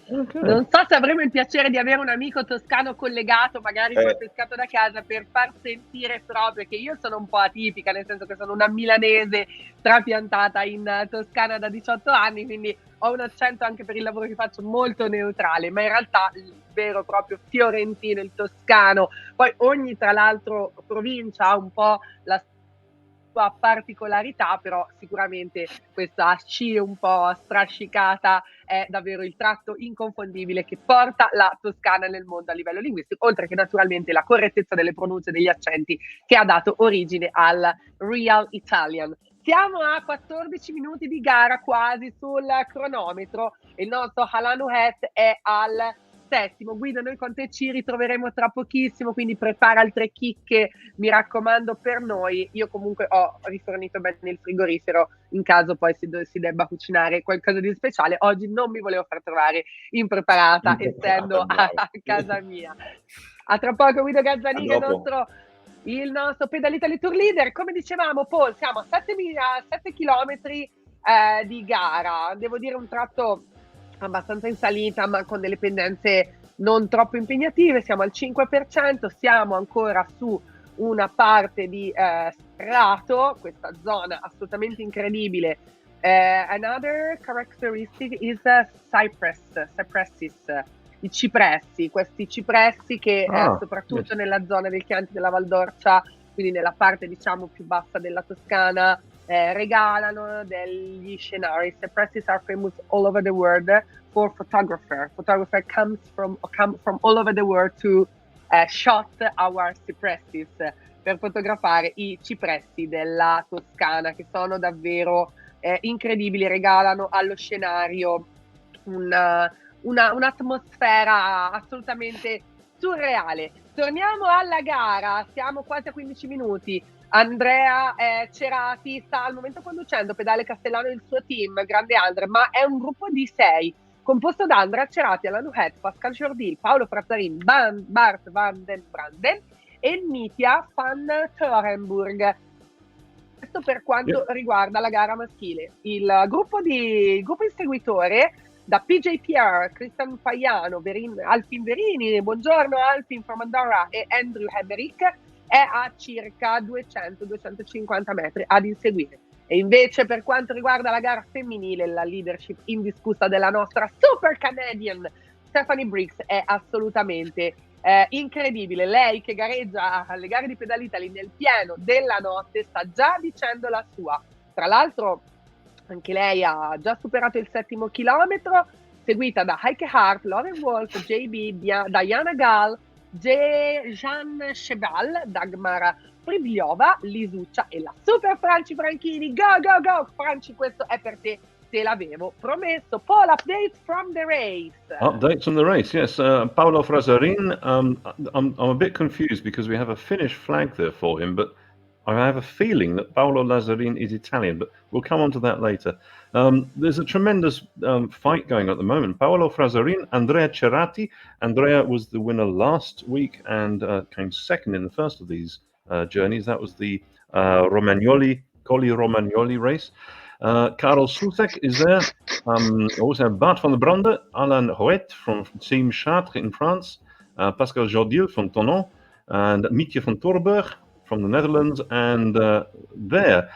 Okay. Non so se avremo il piacere di avere un amico toscano collegato, magari poi pescato da casa, per far sentire proprio che io sono un po' atipica, nel senso che sono una milanese trapiantata in Toscana da 18 anni, quindi ho un accento anche per il lavoro che faccio molto neutrale, ma in realtà il vero proprio fiorentino, il toscano, poi ogni tra l'altro provincia ha un po' la sua particolarità, però sicuramente questa C un po' strascicata è davvero il tratto inconfondibile che porta la Toscana nel mondo a livello linguistico, oltre che naturalmente la correttezza delle pronunce degli accenti che ha dato origine al Real Italian. Siamo a 14 minuti di gara quasi sul cronometro e il nostro Halanu Het è al settimo. Guido, noi con te ci ritroveremo tra pochissimo, quindi prepara altre chicche, mi raccomando, per noi. Io comunque ho rifornito bene il frigorifero in caso poi si debba cucinare qualcosa di speciale. Oggi non mi volevo far trovare impreparata essendo a casa mia. A tra poco, Guido Gazzaniga, il nostro Pedalitali Tour Leader. Come dicevamo, Paul, siamo a 7 chilometri di gara. Devo dire un tratto abbastanza in salita, ma con delle pendenze non troppo impegnative. Siamo al 5%, siamo ancora su una parte di strato, questa zona assolutamente incredibile. Another characteristic is cypresses, i cipressi, questi cipressi che soprattutto nella zona del Chianti della Valdorcia, quindi nella parte diciamo più bassa della Toscana, regalano degli scenari. Cypresses are famous all over the world for photographer. Photographer come from all over the world to shot our cypresses, per fotografare i cipressi della Toscana, che sono davvero incredibili, regalano allo scenario un'atmosfera assolutamente surreale. Torniamo alla gara, siamo quasi a 15 minuti. Andrea Cerati sta al momento conducendo, Pedale Castellano il suo team, grande Andre, ma è un gruppo di 6, composto da Andrea Cerati, Alain Huet, Pascal Jordil, Paolo Frazzarin, Bart van den Branden e Mitja van Torenburg. Questo per quanto riguarda la gara maschile. Il gruppo inseguitore da PJPR, Cristian Paiano, Alfin Verini, buongiorno Alfin from Andorra, e Andrew Heberick è a circa 200-250 metri ad inseguire. E invece per quanto riguarda la gara femminile, la leadership indiscussa della nostra super Canadian Stephanie Briggs è assolutamente incredibile. Lei che gareggia alle gare di Pedal Italy nel pieno della notte sta già dicendo la sua. Tra l'altro anche lei ha già superato il 7° chilometro, seguita da Heike Hart, Lauren Wolf, JB, Diana Gall, Jean Cheval, Dagmar Pribliova, Lisuccia e la super Franci Franchini. Go, go, go! Franci, questo è per te, te l'avevo promesso. Paul, updates from the race. Updates from the race, yes. Paolo Frazarin, I'm a bit confused because we have a Finnish flag there for him, but I have a feeling that Paolo Lazzarin is Italian, but we'll come on to that later. There's a tremendous fight going on at the moment. Paolo Frazarin, Andrea Cerati. Andrea was the winner last week and came second in the first of these journeys. That was the Colli Romagnoli race. Karel Sousek is there. Also have Bart van der Brande, Alain Huet from Team Chartres in France, Pascal Jordil from Tonon, and Mietje van Torberg from the Netherlands, and there,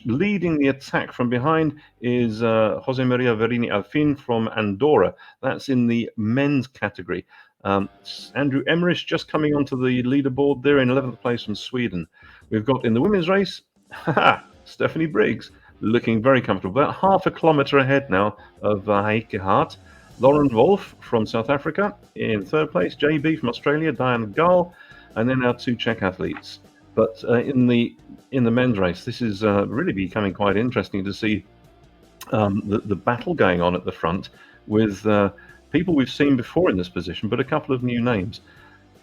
leading the attack from behind, is Jose Maria Verini Alfin from Andorra. That's in the men's category. Andrew Emmerich just coming onto the leaderboard there in 11th place from Sweden. We've got in the women's race, Stephanie Briggs, looking very comfortable, about half a kilometre ahead now of Heike Hart. Lauren Wolf from South Africa in 3rd place, JB from Australia, Diane Gull, and then our 2 Czech athletes. But in the men's race, this is really becoming quite interesting to see the battle going on at the front with people we've seen before in this position, but a couple of new names.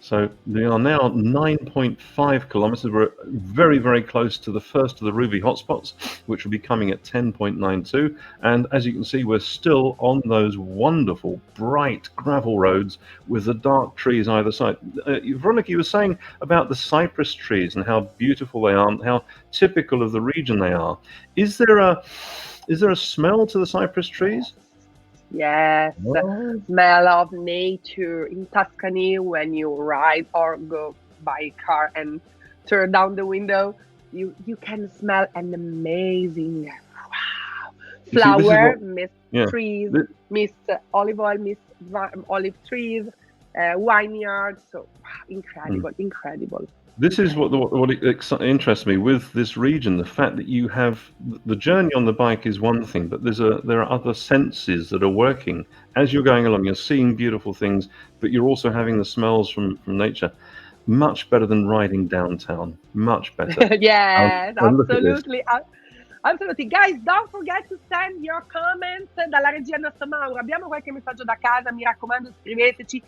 So they are now 9.5 kilometers. We're very, very close to the first of the Ruby hotspots, which will be coming at 10.92. And as you can see, we're still on those wonderful, bright gravel roads with the dark trees either side. Veronica, you were saying about the cypress trees and how beautiful they are, and how typical of the region they are. Is there a smell to the cypress trees? Yes, smell of nature in Tuscany when you ride or go by car and turn down the window. You can smell an amazing flower, trees, olive oil, olive trees, vineyards. So incredible. This is what interests me with this region, the fact that you have the journey on the bike is one thing, but there are other senses that are working as you're going along. You're seeing beautiful things, but you're also having the smells from nature. Much better than riding downtown. Much better. Yes, absolutely. Absolutely. Guys, don't forget to send your comments dalla regia al nostro Mauro. Abbiamo qualche messaggio da casa, mi raccomando, scriveteci,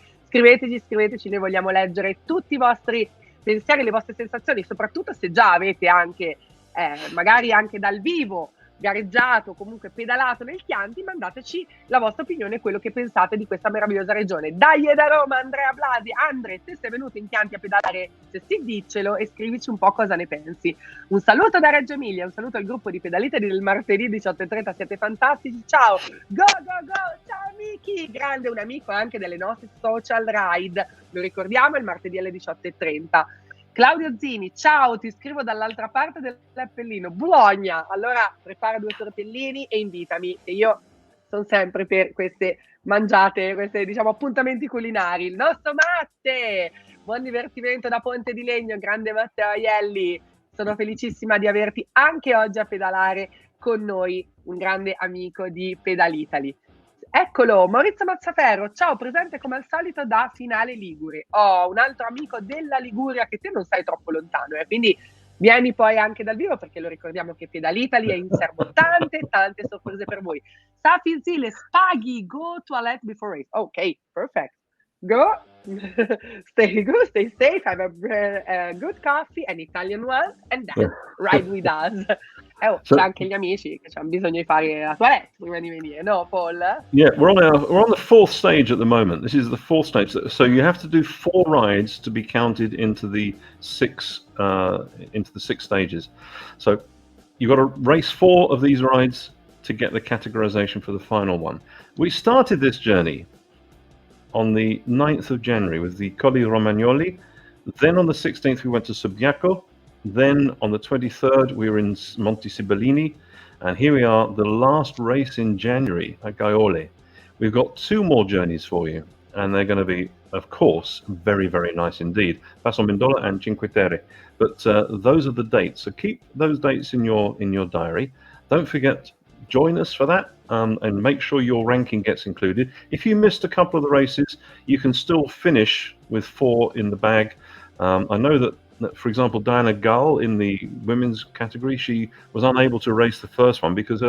noi vogliamo leggere tutti i vostri pensieri, le vostre sensazioni, soprattutto se già avete anche magari anche dal vivo gareggiato, comunque pedalato nel Chianti, mandateci la vostra opinione, quello che pensate di questa meravigliosa regione. Dai da Roma, Andrea Blasi. Andre, se sei venuto in Chianti a pedalare, se sì, diccelo e scrivici un po' cosa ne pensi. Un saluto da Reggio Emilia, un saluto al gruppo di Pedalite del martedì 18:30, siete fantastici, ciao, go, ciao Miki, grande, un amico anche delle nostre social ride, lo ricordiamo, il martedì alle 18:30. Claudio Zini, ciao, ti scrivo dall'altra parte dell'Appellino, Bologna. Allora prepara 2 tortellini e invitami, e io sono sempre per queste mangiate, questi diciamo appuntamenti culinari. Il nostro Matte, buon divertimento da Ponte di Legno, grande Matteo Aielli, sono felicissima di averti anche oggi a pedalare con noi, un grande amico di Pedal Italy. Eccolo, Maurizio Mazzaferro, ciao, presente come al solito da Finale Ligure. Ho un altro amico della Liguria che te non sei troppo lontano, quindi vieni poi anche dal vivo, perché lo ricordiamo che Pedal Italy è in serbo tante sorprese per voi. Safi Zile, Spaghi, go toilet before race. Ok, perfect. Go. Stay good, stay safe, have a good coffee, an Italian one, and then ride with us. So- c'è anche gli amici che hanno bisogno di fare la toilette prima di venire, no, Paul? Yeah, we're on the fourth stage at the moment. This is the fourth stage. So you have to do 4 rides to be counted into the 6 stages. So you've got to race 4 of these rides to get the categorization for the final one. We started this journey on the 9th of January with the Colli Romagnoli. Then on the 16th we went to Subiaco. Then on the 23rd we were in Monte Sibillini. And here we are, the last race in January at Gaiole. We've got 2 more journeys for you, and they're going to be, of course, very, very nice indeed. Passo Mendola and Cinque Terre. But those are the dates, so keep those dates in your diary. Don't forget, join us for that, and make sure your ranking gets included. If you missed a couple of the races, you can still finish with 4 in the bag. I know that, for example, Diana Gull in the women's category, she was unable to race the first one because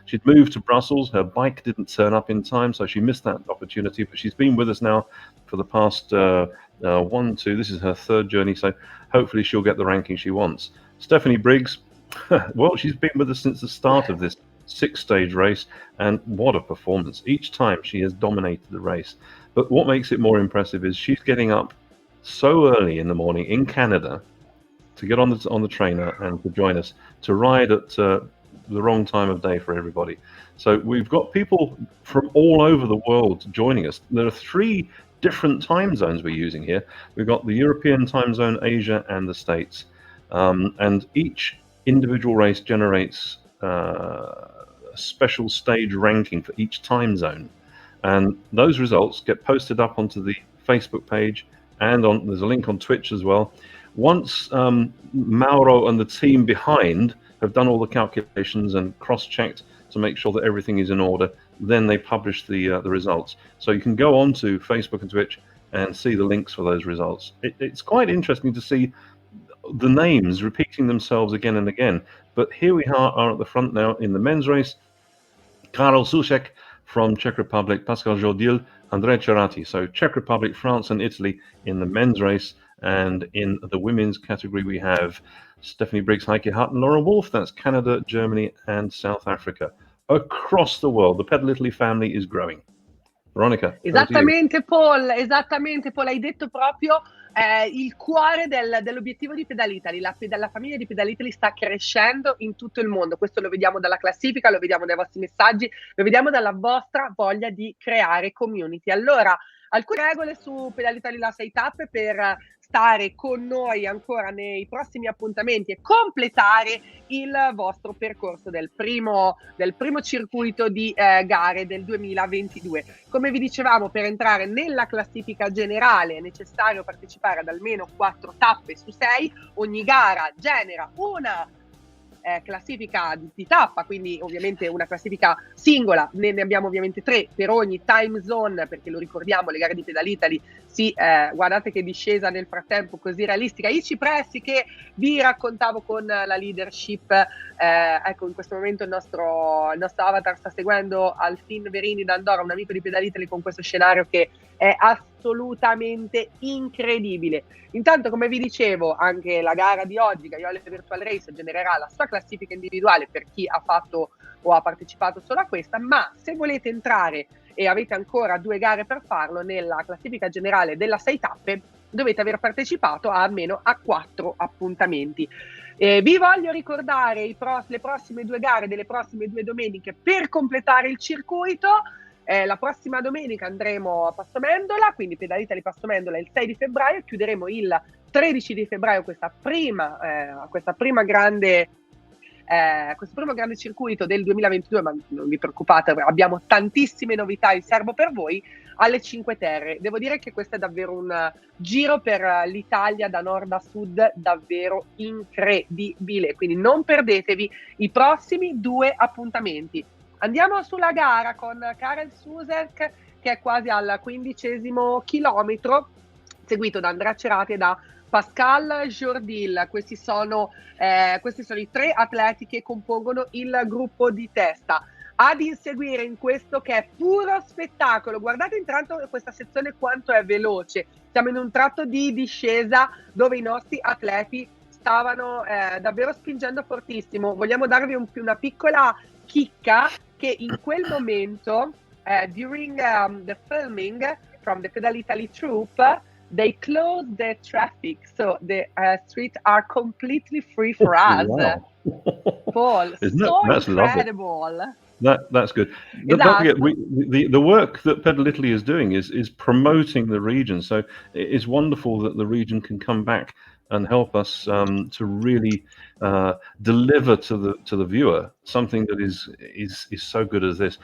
she'd moved to Brussels. Her bike didn't turn up in time, so she missed that opportunity. But she's been with us now for the past this is her 3rd journey, so hopefully she'll get the ranking she wants. Stephanie Briggs, well, she's been with us since the start of this 6-stage race, and what a performance. Each time she has dominated the race. But what makes it more impressive is she's getting up so early in the morning in Canada to get on the trainer and to join us to ride at the wrong time of day for everybody. So we've got people from all over the world joining us. There are 3 different time zones we're using here. We've got the European time zone, Asia, and the States. And each individual race generates a special stage ranking for each time zone. And those results get posted up onto the Facebook page, and there's a link on Twitch as well. Once Mauro and the team behind have done all the calculations and cross-checked to make sure that everything is in order, then they publish the results. So you can go on to Facebook and Twitch and see the links for those results. It's quite interesting to see the names repeating themselves again and again. But here we are at the front now in the men's race. Karol Susek from Czech Republic, Pascal Jodil, Andrea Cerati. So Czech Republic, France, and Italy in the men's race. And in the women's category, we have Stephanie Briggs, Heike Hart, and Laura Wolf. That's Canada, Germany, and South Africa. Across the world, the Pedal Italy family is growing. Veronica. Esattamente Paul, hai detto proprio il cuore dell'obiettivo di Pedal Italy. La famiglia di Pedal Italy sta crescendo in tutto il mondo, questo lo vediamo dalla classifica, lo vediamo dai vostri messaggi, lo vediamo dalla vostra voglia di creare community. Allora, alcune regole su Pedal Italy la 6 tappe per stare con noi ancora nei prossimi appuntamenti e completare il vostro percorso del primo circuito di gare del 2022. Come vi dicevamo, per entrare nella classifica generale è necessario partecipare ad almeno 4 tappe su 6. Ogni gara genera una classifica di tappa, quindi ovviamente una classifica singola, ne abbiamo ovviamente 3 per ogni time zone, perché lo ricordiamo, le gare di Pedal Italy, guardate che discesa nel frattempo così realistica, i cipressi che vi raccontavo con la leadership. Ecco, in questo momento il nostro avatar sta seguendo Alfin Verini da Andorra, un amico di Pedal Italy, con questo scenario che è assolutamente incredibile. Intanto, come vi dicevo, anche la gara di oggi, Gaiole Virtual Race, genererà la sua classifica individuale per chi ha fatto o ha partecipato solo a questa, ma se volete entrare e avete ancora 2 gare per farlo nella classifica generale della 6 tappe, dovete aver partecipato almeno a 4 appuntamenti. Vi voglio ricordare le prossime 2 gare delle prossime 2 domeniche per completare il circuito. La prossima domenica andremo a Passomendola, quindi Pedal Italy Passomendola il 6 di febbraio, chiuderemo il 13 di febbraio questo primo grande circuito del 2022, ma non vi preoccupate, abbiamo tantissime novità in serbo per voi alle Cinque Terre. Devo dire che questo è davvero un giro per l'Italia da nord a sud davvero incredibile, quindi non perdetevi i prossimi 2 appuntamenti. Andiamo sulla gara con Karel Susek, che è quasi al 15° chilometro, seguito da Andrea Cerati e da Pascal Jordil. Questi sono i 3 atleti che compongono il gruppo di testa. ad inseguire in questo che è puro spettacolo. Guardate intanto questa sezione quanto è veloce. Siamo in un tratto di discesa dove i nostri atleti stavano davvero spingendo fortissimo. Vogliamo darvi una piccola chicca che in quel momento, during the filming from the Pedal Italy troupe, they closed the traffic, so the streets are completely free for us. Wow. Paul, That's incredible. lovely. That's good. Don't Esatto. forget, the work that Pedal Italy is doing is promoting the region. So it's wonderful that the region can come back and help us to really deliver to the viewer something that is so good as this.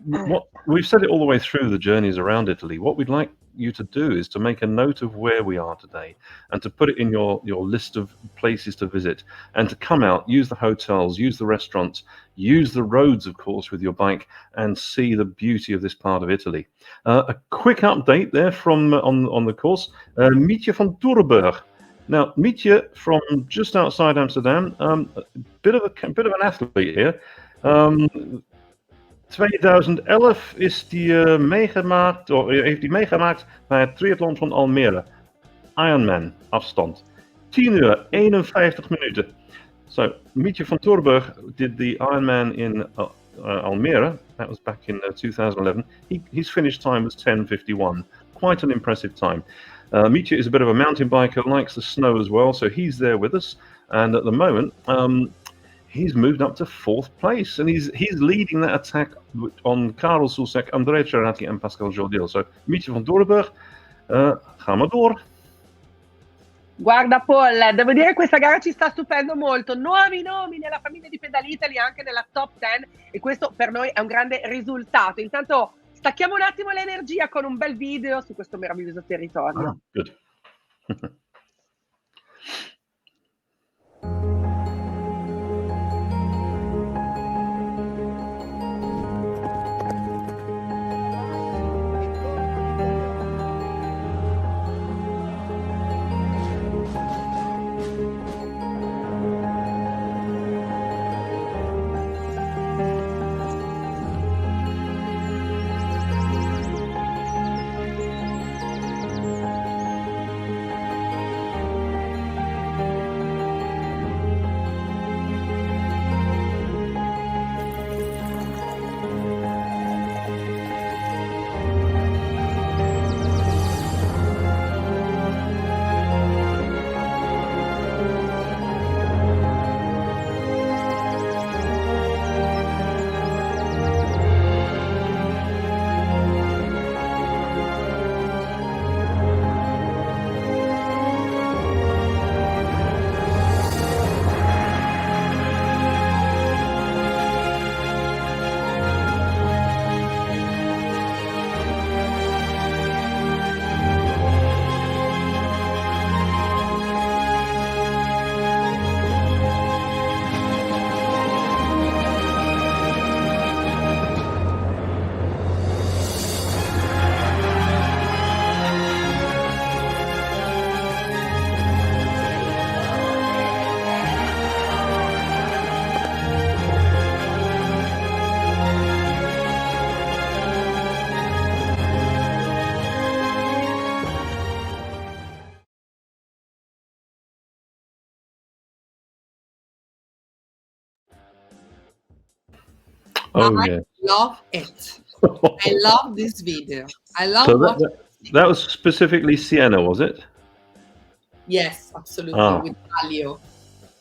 What we've said it all the way through the journeys around Italy. What we'd like you to do is to make a note of where we are today and to put it in your list of places to visit, and to come out, use the hotels, use the restaurants, use the roads, of course, with your bike, and see the beauty of this part of Italy. A quick update there from on the course. Mietje van Toerenburg. Now, Mietje from just outside Amsterdam, a bit of an athlete here. 2011 heeft hij meegemaakt bij het triathlon van Almere. Ironman afstand. 10 uur, 51 minuten. So, Mietje van Toerenburg did the Ironman in Almere. That was back in 2011. His finish time was 10:51. Quite an impressive time. Mietje is a bit of a mountain biker, likes the snow as well, so he's there with us. And at the moment, he's moved up to 4th place, and he's leading that attack on Karel Sousek, André Cerati, and Pascal Jordil. So, Mietje van Toerenburg, ga maar door. Guarda Paul, devo dire che questa gara ci sta stupendo molto. Nuovi nomi nella famiglia di Pedal Italy, anche nella top 10, e questo per noi è un grande risultato. Intanto stacchiamo un attimo l'energia con un bel video su questo meraviglioso territorio. Good. I love it. I love this video. I love So what. that was specifically Siena, was it? Yes, absolutely. Ah. With Palio.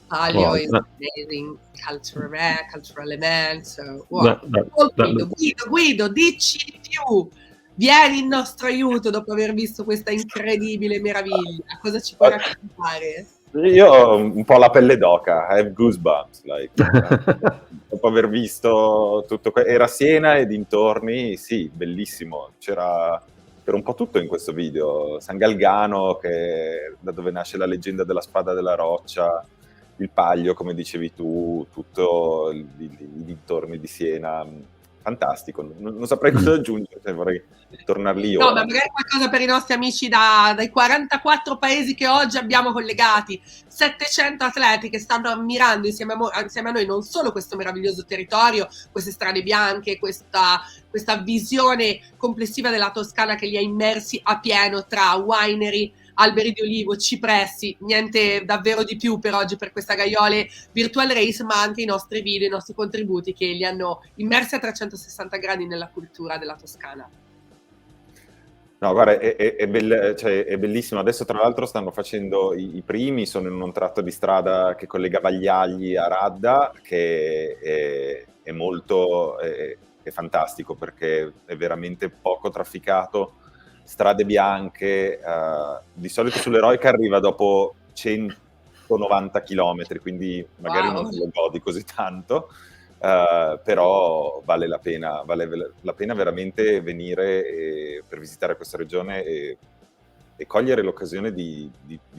Palio Wow, is that- amazing cultural element. So, wow. that- Guido, dici di più. Vieni in nostro aiuto dopo aver visto questa incredibile meraviglia. Cosa ci puoi raccontare? Io ho un po' la pelle d'oca, I have goosebumps, like, dopo aver visto tutto, era Siena e dintorni, sì, bellissimo, c'era per un po' tutto in questo video, San Galgano, che da dove nasce la leggenda della spada della roccia, il Paglio, come dicevi tu, tutto i dintorni di Siena, fantastico, non saprei cosa aggiungere, vorrei tornare lì No, ora. ma magari qualcosa per i nostri amici dai 44 paesi che oggi abbiamo collegati, 700 atleti che stanno ammirando insieme a noi non solo questo meraviglioso territorio, queste strade bianche, questa visione complessiva della Toscana che li ha immersi a pieno tra winery, alberi di olivo, cipressi, niente davvero di più per oggi per questa Gaiole Virtual Race, ma anche i nostri video, i nostri contributi che li hanno immersi a 360 gradi nella cultura della Toscana. No, guarda, è bellissimo. Adesso, tra l'altro, stanno facendo i primi, sono in un tratto di strada che collega Vagliagli a Radda, che è molto è fantastico perché è veramente poco trafficato, strade bianche. Di solito sull'Eroica arriva dopo 190 km, quindi magari Wow. non te lo godi così tanto. Però vale la pena veramente venire per visitare questa regione e cogliere l'occasione di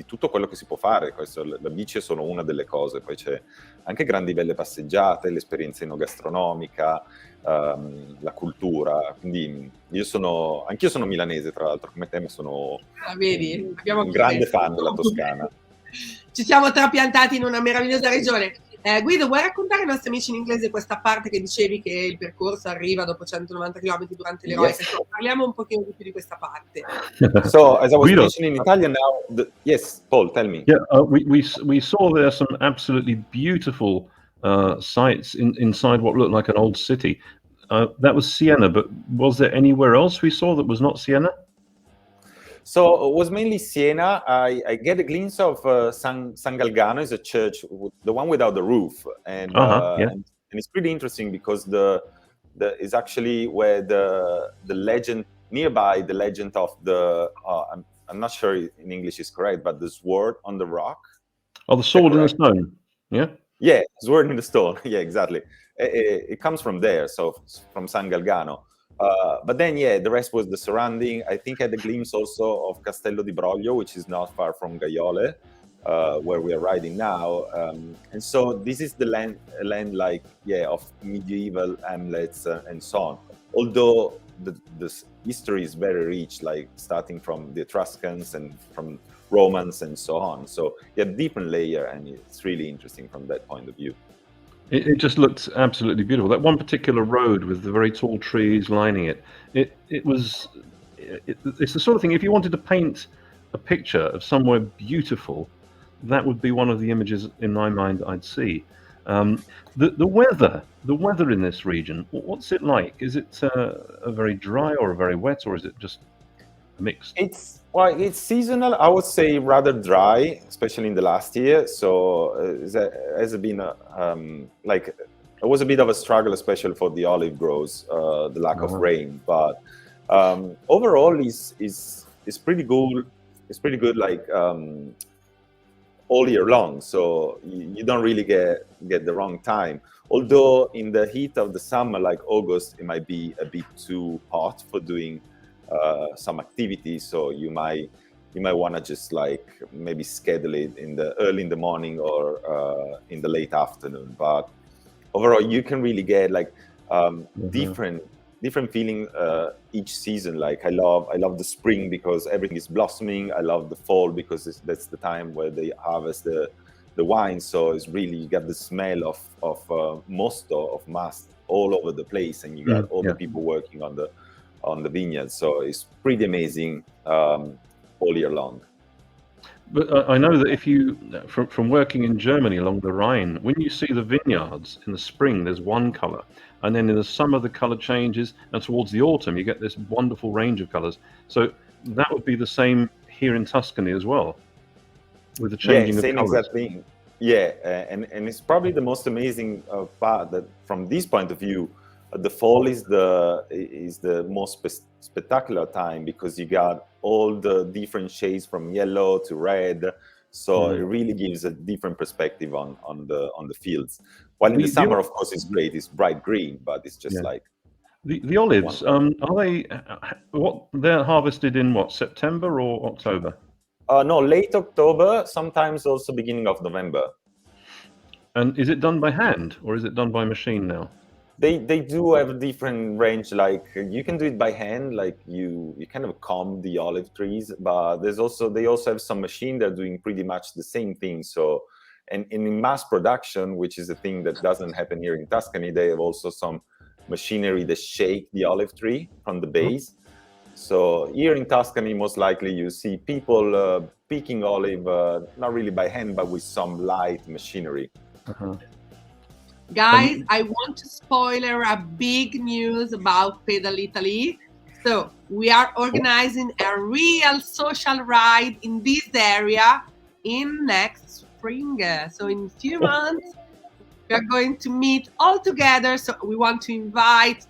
tutto quello che si può fare. La bici è solo una delle cose, poi c'è anche grandi belle passeggiate, l'esperienza enogastronomica, la cultura. Quindi anch'io sono milanese, tra l'altro, come te, ma sono Vedi, abbiamo un grande questo. fan della Toscana. Ci siamo trapiantati in una meravigliosa regione. Guido, vuoi raccontare ai nostri amici in inglese questa parte che dicevi che il percorso arriva dopo 190 km durante l'eroica? Yes. Parliamo un pochino di più di questa parte. So, as I was Guido. mentioning in Italian now, yes, Paul, tell me. Yeah, we saw there some absolutely beautiful sites inside what looked like an old city. That was Siena, but was there anywhere else we saw that was not Siena? So it was mainly Siena. I get a glimpse of San Galgano, is a church, the one without the roof, and and it's pretty interesting because the is actually where the legend nearby, the legend of the I'm not sure in English is correct, but the sword on the rock. Oh, the sword in the stone. Yeah. Yeah, sword in the stone. Yeah, exactly. It comes from there, so from San Galgano. But then, yeah, the rest was the surrounding. I think I had a glimpse also of Castello di Broglio, which is not far from Gaiole, where we are riding now. And so this is the land like, yeah, of medieval hamlets and so on. Although the history is very rich, like starting from the Etruscans and from Romans and so on. So you have a different layer, and it's really interesting from that point of view. It just looked absolutely beautiful. That one particular road with the very tall trees lining it. It's the sort of thing, if you wanted to paint a picture of somewhere beautiful, that would be one of the images in my mind I'd see. The weather in this region, what's it like? Is it a very dry or a very wet, or is it just mixed? It's seasonal. I would say rather dry, especially in the last year. So it has been like it was a bit of a struggle, especially for the olive groves, the lack of rain. But overall, is pretty good. It's pretty good, like all year long. So you don't really get the wrong time. Although in the heat of the summer, like August, it might be a bit too hot for doing some activities, so you might want to just like maybe schedule it early in the morning or in the late afternoon. But overall, you can really get like different feeling each season. Like I love the spring because everything is blossoming. I love the fall because that's the time where they harvest the wine. So it's really, you get the smell of mosto, of must all over the place, and you got all the people working on the vineyard. So it's pretty amazing all year long. But I know that if you, from working in Germany along the Rhine, when you see the vineyards in the spring, there's one color, and then in the summer the color changes, and towards the autumn you get this wonderful range of colors. So that would be the same here in Tuscany as well, with the changing of colors. Yeah, same exact thing. Yeah, and it's probably the most amazing part, that from this point of view, the fall is the most spectacular time, because you got all the different shades from yellow to red. So it really gives a different perspective on the fields. While in the summer, of course, it's great. It's bright green, but it's just like the olives. Are they they're harvested in September or October? No, late October. Sometimes also beginning of November. And is it done by hand or is it done by machine now? They do have a different range. Like you can do it by hand, like you kind of comb the olive trees, but they also have some machine that are doing pretty much the same thing. So, and in mass production, which is a thing that doesn't happen here in Tuscany, they have also some machinery that shake the olive tree from the base. So here in Tuscany, most likely you see people picking olive, not really by hand, but with some light machinery. Guys, I want to spoiler a big news about Pedal Italy. So we are organizing a real social ride in this area in next spring. So in a few months, we are going to meet all together. So we want to invite,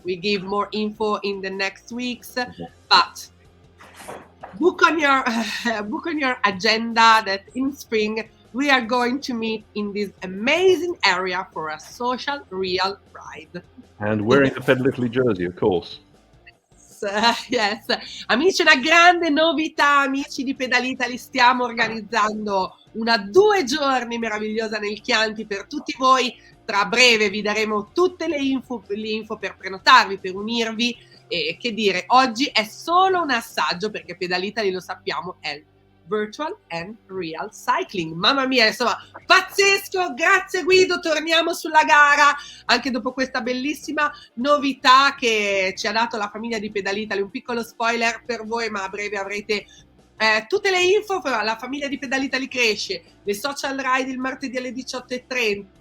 we give more info in the next weeks, but book on your agenda that in spring we are going to meet in this amazing area for a social real ride. And wearing the Pedal Italy jersey, of course. Yes. Amici, una grande novità, amici di Pedal Italy, stiamo organizzando una 2 giorni meravigliosa nel Chianti per tutti voi. Tra breve vi daremo tutte le info per prenotarvi, per unirvi. E che dire, oggi è solo un assaggio, perché Pedal Italy, lo sappiamo, è virtual and real cycling. Mamma mia, insomma, pazzesco. Grazie Guido, torniamo sulla gara anche dopo questa bellissima novità che ci ha dato la famiglia di Pedal Italy. Un piccolo spoiler per voi, ma a breve avrete tutte le info. La famiglia di Pedal Italy cresce, le social ride il martedì alle 18:30.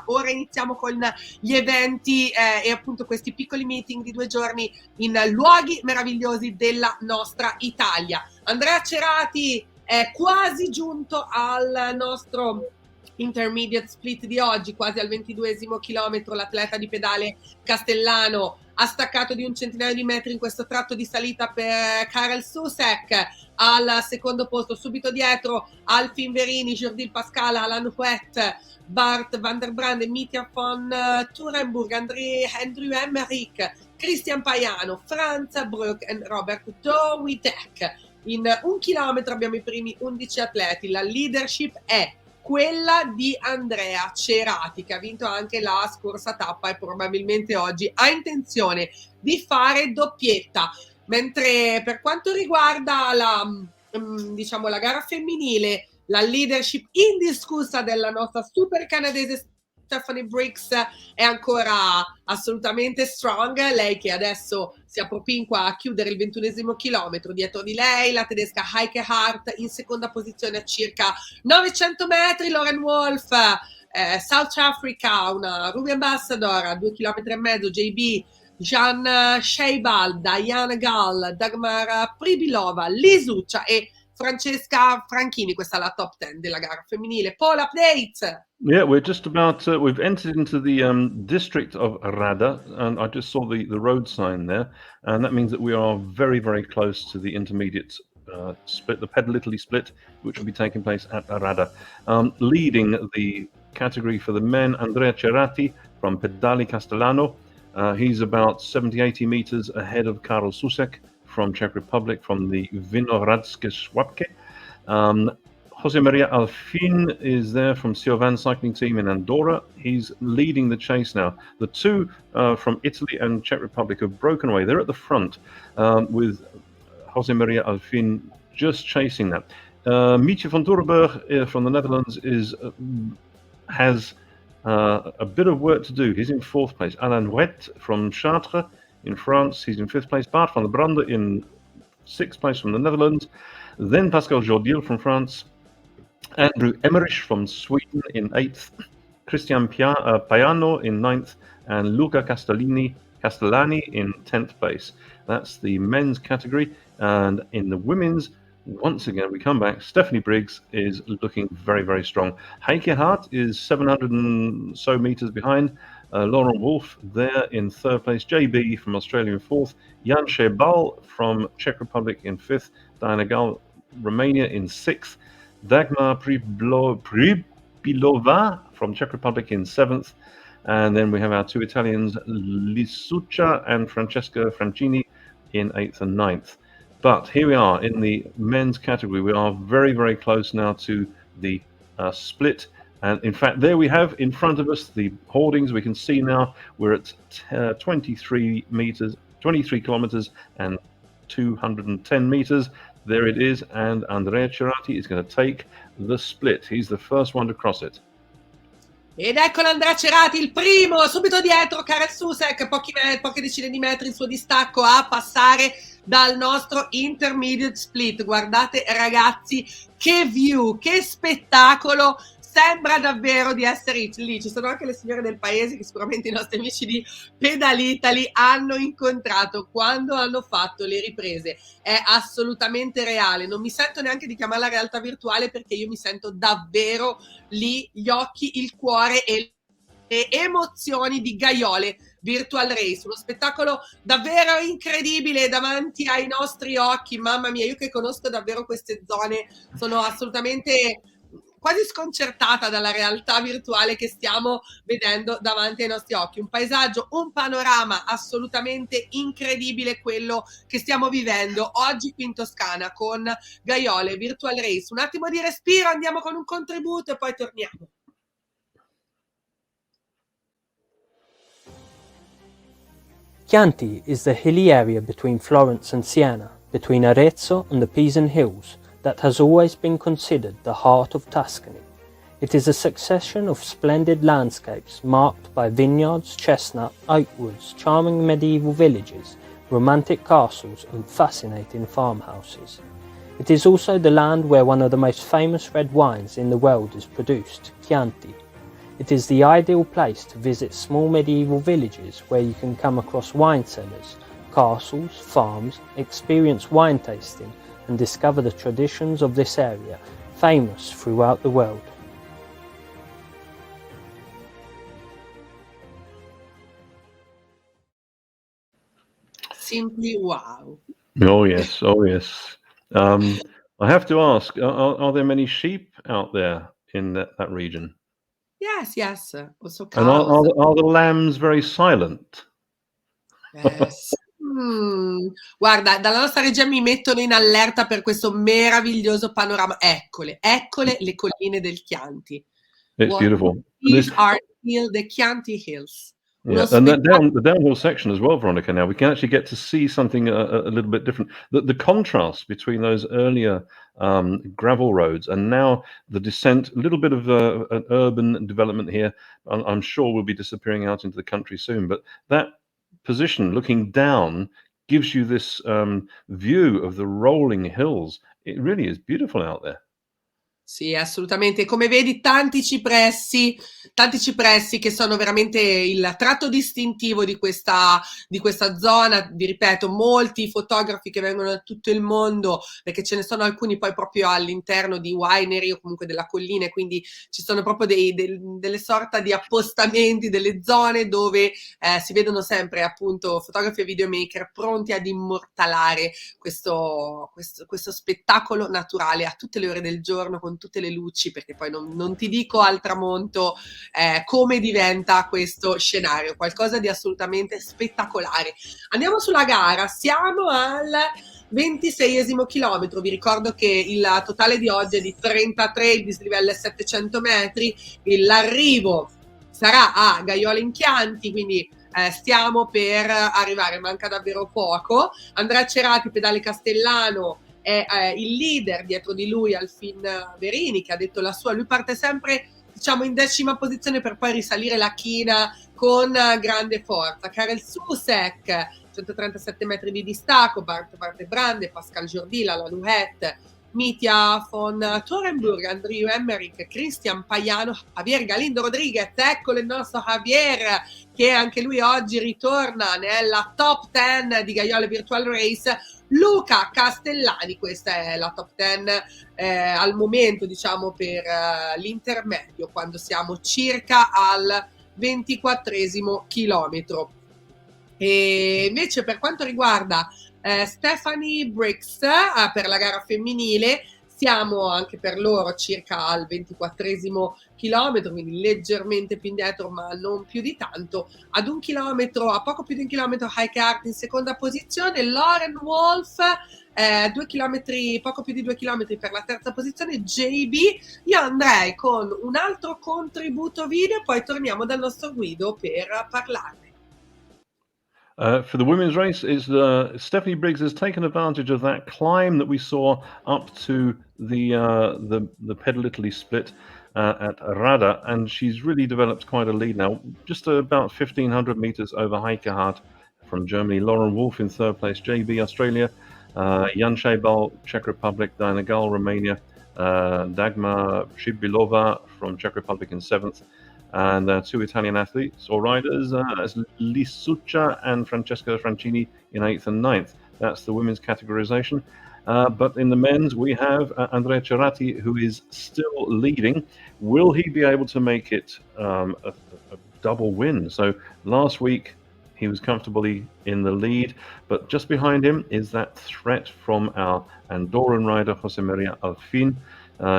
Ora iniziamo con gli eventi e appunto questi piccoli meeting di 2 giorni in luoghi meravigliosi della nostra Italia. Andrea Cerati è quasi giunto al nostro intermediate split di oggi, quasi al 22esimo chilometro. L'atleta di pedale castellano ha staccato di un centinaio di metri in questo tratto di salita per Karel Susek. Al secondo posto, subito dietro, Alfin Verini, Jordi Pascal, Alan Huet, Bart van der Brande, Mitja von Turenburg, Andrew Emmerich, Christian Paiano, Franz Bruck e Robert Dowitek. In 1 chilometro abbiamo i primi 11 atleti. La leadership è quella di Andrea Cerati, che ha vinto anche la scorsa tappa e probabilmente oggi ha intenzione di fare doppietta. Mentre per quanto riguarda la gara femminile, la leadership indiscussa della nostra super canadese Stephanie Briggs è ancora assolutamente strong. Lei che adesso si appropinqua a chiudere il 21esimo chilometro. Dietro di lei la tedesca Heike Hart in seconda posizione a circa 900 metri. Lauren Wolf, South Africa, una Ruby Ambassador a 2,5 km, JB, Jean Scheibal, Diana Gall, Dagmar Pribilova, Lisuccia e Francesca Franchini. Questa è la top 10 della gara femminile. Paul, update! Yeah, we're just about, we've entered into the district of Rada, and I just saw the road sign there, and that means that we are very, very close to the intermediate split, the Pedal Italy split, which will be taking place at Rada. Leading the category for the men, Andrea Cerati from Pedali Castellano. He's about 70-80 meters ahead of Karel Susek from Czech Republic, from the Vinohradske Swapke. Jose Maria Alfin is there from Siovan cycling team in Andorra. He's leading the chase now. The two from Italy and Czech Republic have broken away. They're at the front with Jose Maria Alfin just chasing that. Mietje van Dorenburg from the Netherlands has a bit of work to do. He's in 4th place. Alain Huet from Chartres in France, he's in 5th place. Bart van der Brande in 6th place from the Netherlands. Then Pascal Jordil from France. Andrew Emmerich from Sweden in 8th. Christian Paiano in 9th. And Luca Castellani in 10th place. That's the men's category. And in the women's, once again, we come back. Stephanie Briggs is looking very, very strong. Heike Hart is 700 and so meters behind. Laurent Wolf there in 3rd place. JB from Australia in 4th. Jan Scheibal from Czech Republic in 5th. Diana Gall, Romania in 6th. Dagmar Pribilova from Czech Republic in 7th. And then we have our 2 Italians, Lisuccia and Francesca Franchini in 8th and 9th. But here we are in the men's category. We are very, very close now to the split. And in fact, there we have in front of us the hoardings. We can see now we're at 23 kilometers and 210 meters. There it is, and Andrea Cerati is going to take the split. He's the first one to cross it. Ed eccolo Andrea Cerati, il primo, subito dietro Karel Susek, poche decine di metri il suo distacco a passare dal nostro intermediate split. Guardate ragazzi, che view, che spettacolo, sembra davvero di essere lì. Ci sono anche le signore del paese che sicuramente i nostri amici di Pedal Italy hanno incontrato quando hanno fatto le riprese. È assolutamente reale, non mi sento neanche di chiamarla realtà virtuale perché io mi sento davvero lì, gli occhi, il cuore e le emozioni di Gaiole Virtual Race, uno spettacolo davvero incredibile davanti ai nostri occhi. Mamma mia, io che conosco davvero queste zone sono assolutamente quasi sconcertata dalla realtà virtuale che stiamo vedendo davanti ai nostri occhi. Un paesaggio, un panorama assolutamente incredibile quello che stiamo vivendo oggi qui in Toscana con Gaiole Virtual Race. Un attimo di respiro, andiamo con un contributo e poi torniamo. Chianti is the hilly area between Florence and Siena, between Arezzo and the Pisan Hills, that has always been considered the heart of Tuscany. It is a succession of splendid landscapes marked by vineyards, chestnut, oak woods, charming medieval villages, romantic castles and fascinating farmhouses. It is also the land where one of the most famous red wines in the world is produced, Chianti. It is the ideal place to visit small medieval villages where you can come across wine cellars, castles, farms, experience wine tasting and discover the traditions of this area, famous throughout the world. Simply wow. Oh yes, oh yes. I have to ask: are there many sheep out there in that region? Yes, yes, also And cows. are the lambs very silent? Yes. Guarda, dalla nostra regia mi mettono in allerta per questo meraviglioso panorama. Eccole le colline del Chianti. It's beautiful. These are the Chianti Hills. Yeah, and the downhill section as well, Veronica. Now we can actually get to see something a little bit different. The contrast between those earlier gravel roads and now the descent, a little bit of an urban development here. I'm sure will be disappearing out into the country soon. But that position, looking down, gives you this view of the rolling hills. It really is beautiful out there. Sì, assolutamente. Come vedi, tanti cipressi che sono veramente il tratto distintivo di questa zona. Vi ripeto, molti fotografi che vengono da tutto il mondo, perché ce ne sono alcuni poi proprio all'interno di winery o comunque della collina, quindi ci sono proprio delle sorta di appostamenti, delle zone dove si vedono sempre appunto fotografi e videomaker pronti ad immortalare questo spettacolo naturale a tutte le ore del giorno, con tutte le luci, perché poi non ti dico al tramonto come diventa questo scenario, qualcosa di assolutamente spettacolare. Andiamo sulla gara, siamo al 26esimo chilometro. Vi ricordo che il totale di oggi è di 33, il dislivello è 700 metri, l'arrivo sarà a Gaiole in Chianti, quindi stiamo per arrivare, manca davvero poco. Andrea Cerati, pedale Castellano, è il leader, dietro di lui Alfin Verini che ha detto la sua. Lui parte sempre diciamo in 10ª posizione per poi risalire la china con grande forza. Karel Susek 137 metri di distacco, Bart Brande, Pascal Giordila, la Louette, Mitja von Torenburg, Andrew Emmerich, Christian Paiano, Javier Galindo Rodriguez. Eccolo il nostro Javier che anche lui oggi ritorna nella top 10 di Gaiole Virtual Race. Luca Castellani, questa è la top 10 al momento, diciamo, per l'intermedio, quando siamo circa al 24esimo chilometro. E invece per quanto riguarda Stephanie Briggs per la gara femminile, Siamo anche per loro circa al 24esimo chilometro, quindi leggermente più indietro, ma non più di tanto. Ad un chilometro, a poco più di un chilometro, Heike Hart in seconda posizione, Lauren Wolf 2 chilometri, poco più di 2 chilometri per la terza posizione, JB. Io andrei con un altro contributo video, poi torniamo dal nostro Guido per parlarne. For the women's race, Stephanie Briggs has taken advantage of that climb that we saw up to the Pedal Italy split at Rada, and she's really developed quite a lead now, just about 1,500 meters over Heike Hart from Germany, Lauren Wolf in third place, JB Australia, Jan Šejbal, Czech Republic, Diana Gall, Romania, Dagmar Shibilova from Czech Republic in seventh, and two Italian athletes or riders, Lisuccia and Francesca Francini in 8th and 9th. That's the women's categorization. But in the men's, we have Andrea Cerati, who is still leading. Will he be able to make it a double win? So last week, he was comfortably in the lead, but just behind him is that threat from our Andorran rider, Jose Maria Alfin.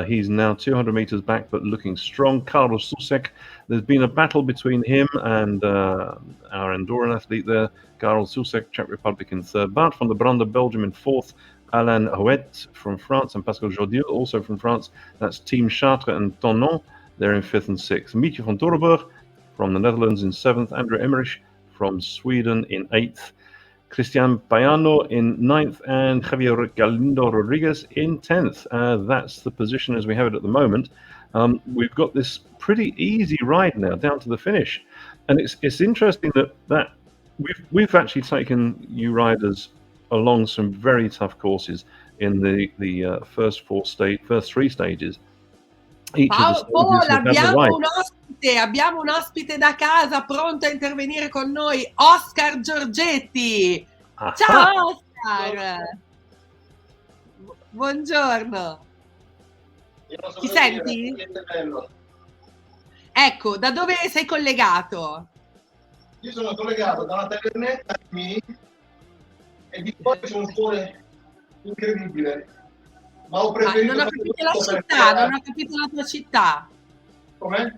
He's now 200 meters back, but looking strong. Carlos Susek, there's been a battle between him and our Andorran athlete there, Carlos Susek, Czech Republic in third. Bart van der Brande, Belgium in fourth. Alain Houet from France and Pascal Jodil, also from France. That's Team Chartres and Tonon. They're in fifth and sixth. Mietje van Torrenburg from the Netherlands in seventh. Andrew Emmerich from Sweden in eighth. Cristian Payano in ninth, and Javier Galindo Rodriguez in 10th. That's the position as we have it at the moment. We've got this pretty easy ride now down to the finish, and it's interesting that we've actually taken you riders along some very tough courses in the first three stages. Paolo, abbiamo un ospite da casa pronto a intervenire con noi, Oscar Giorgetti. Aha. Ciao Oscar. Buongiorno. Ti senti? Ecco, da dove sei collegato? Io sono collegato da una tavernetta e di fuori c'è un sole incredibile. Ma ho preferito non ho capito la città, non ho capito la tua città. Com'è?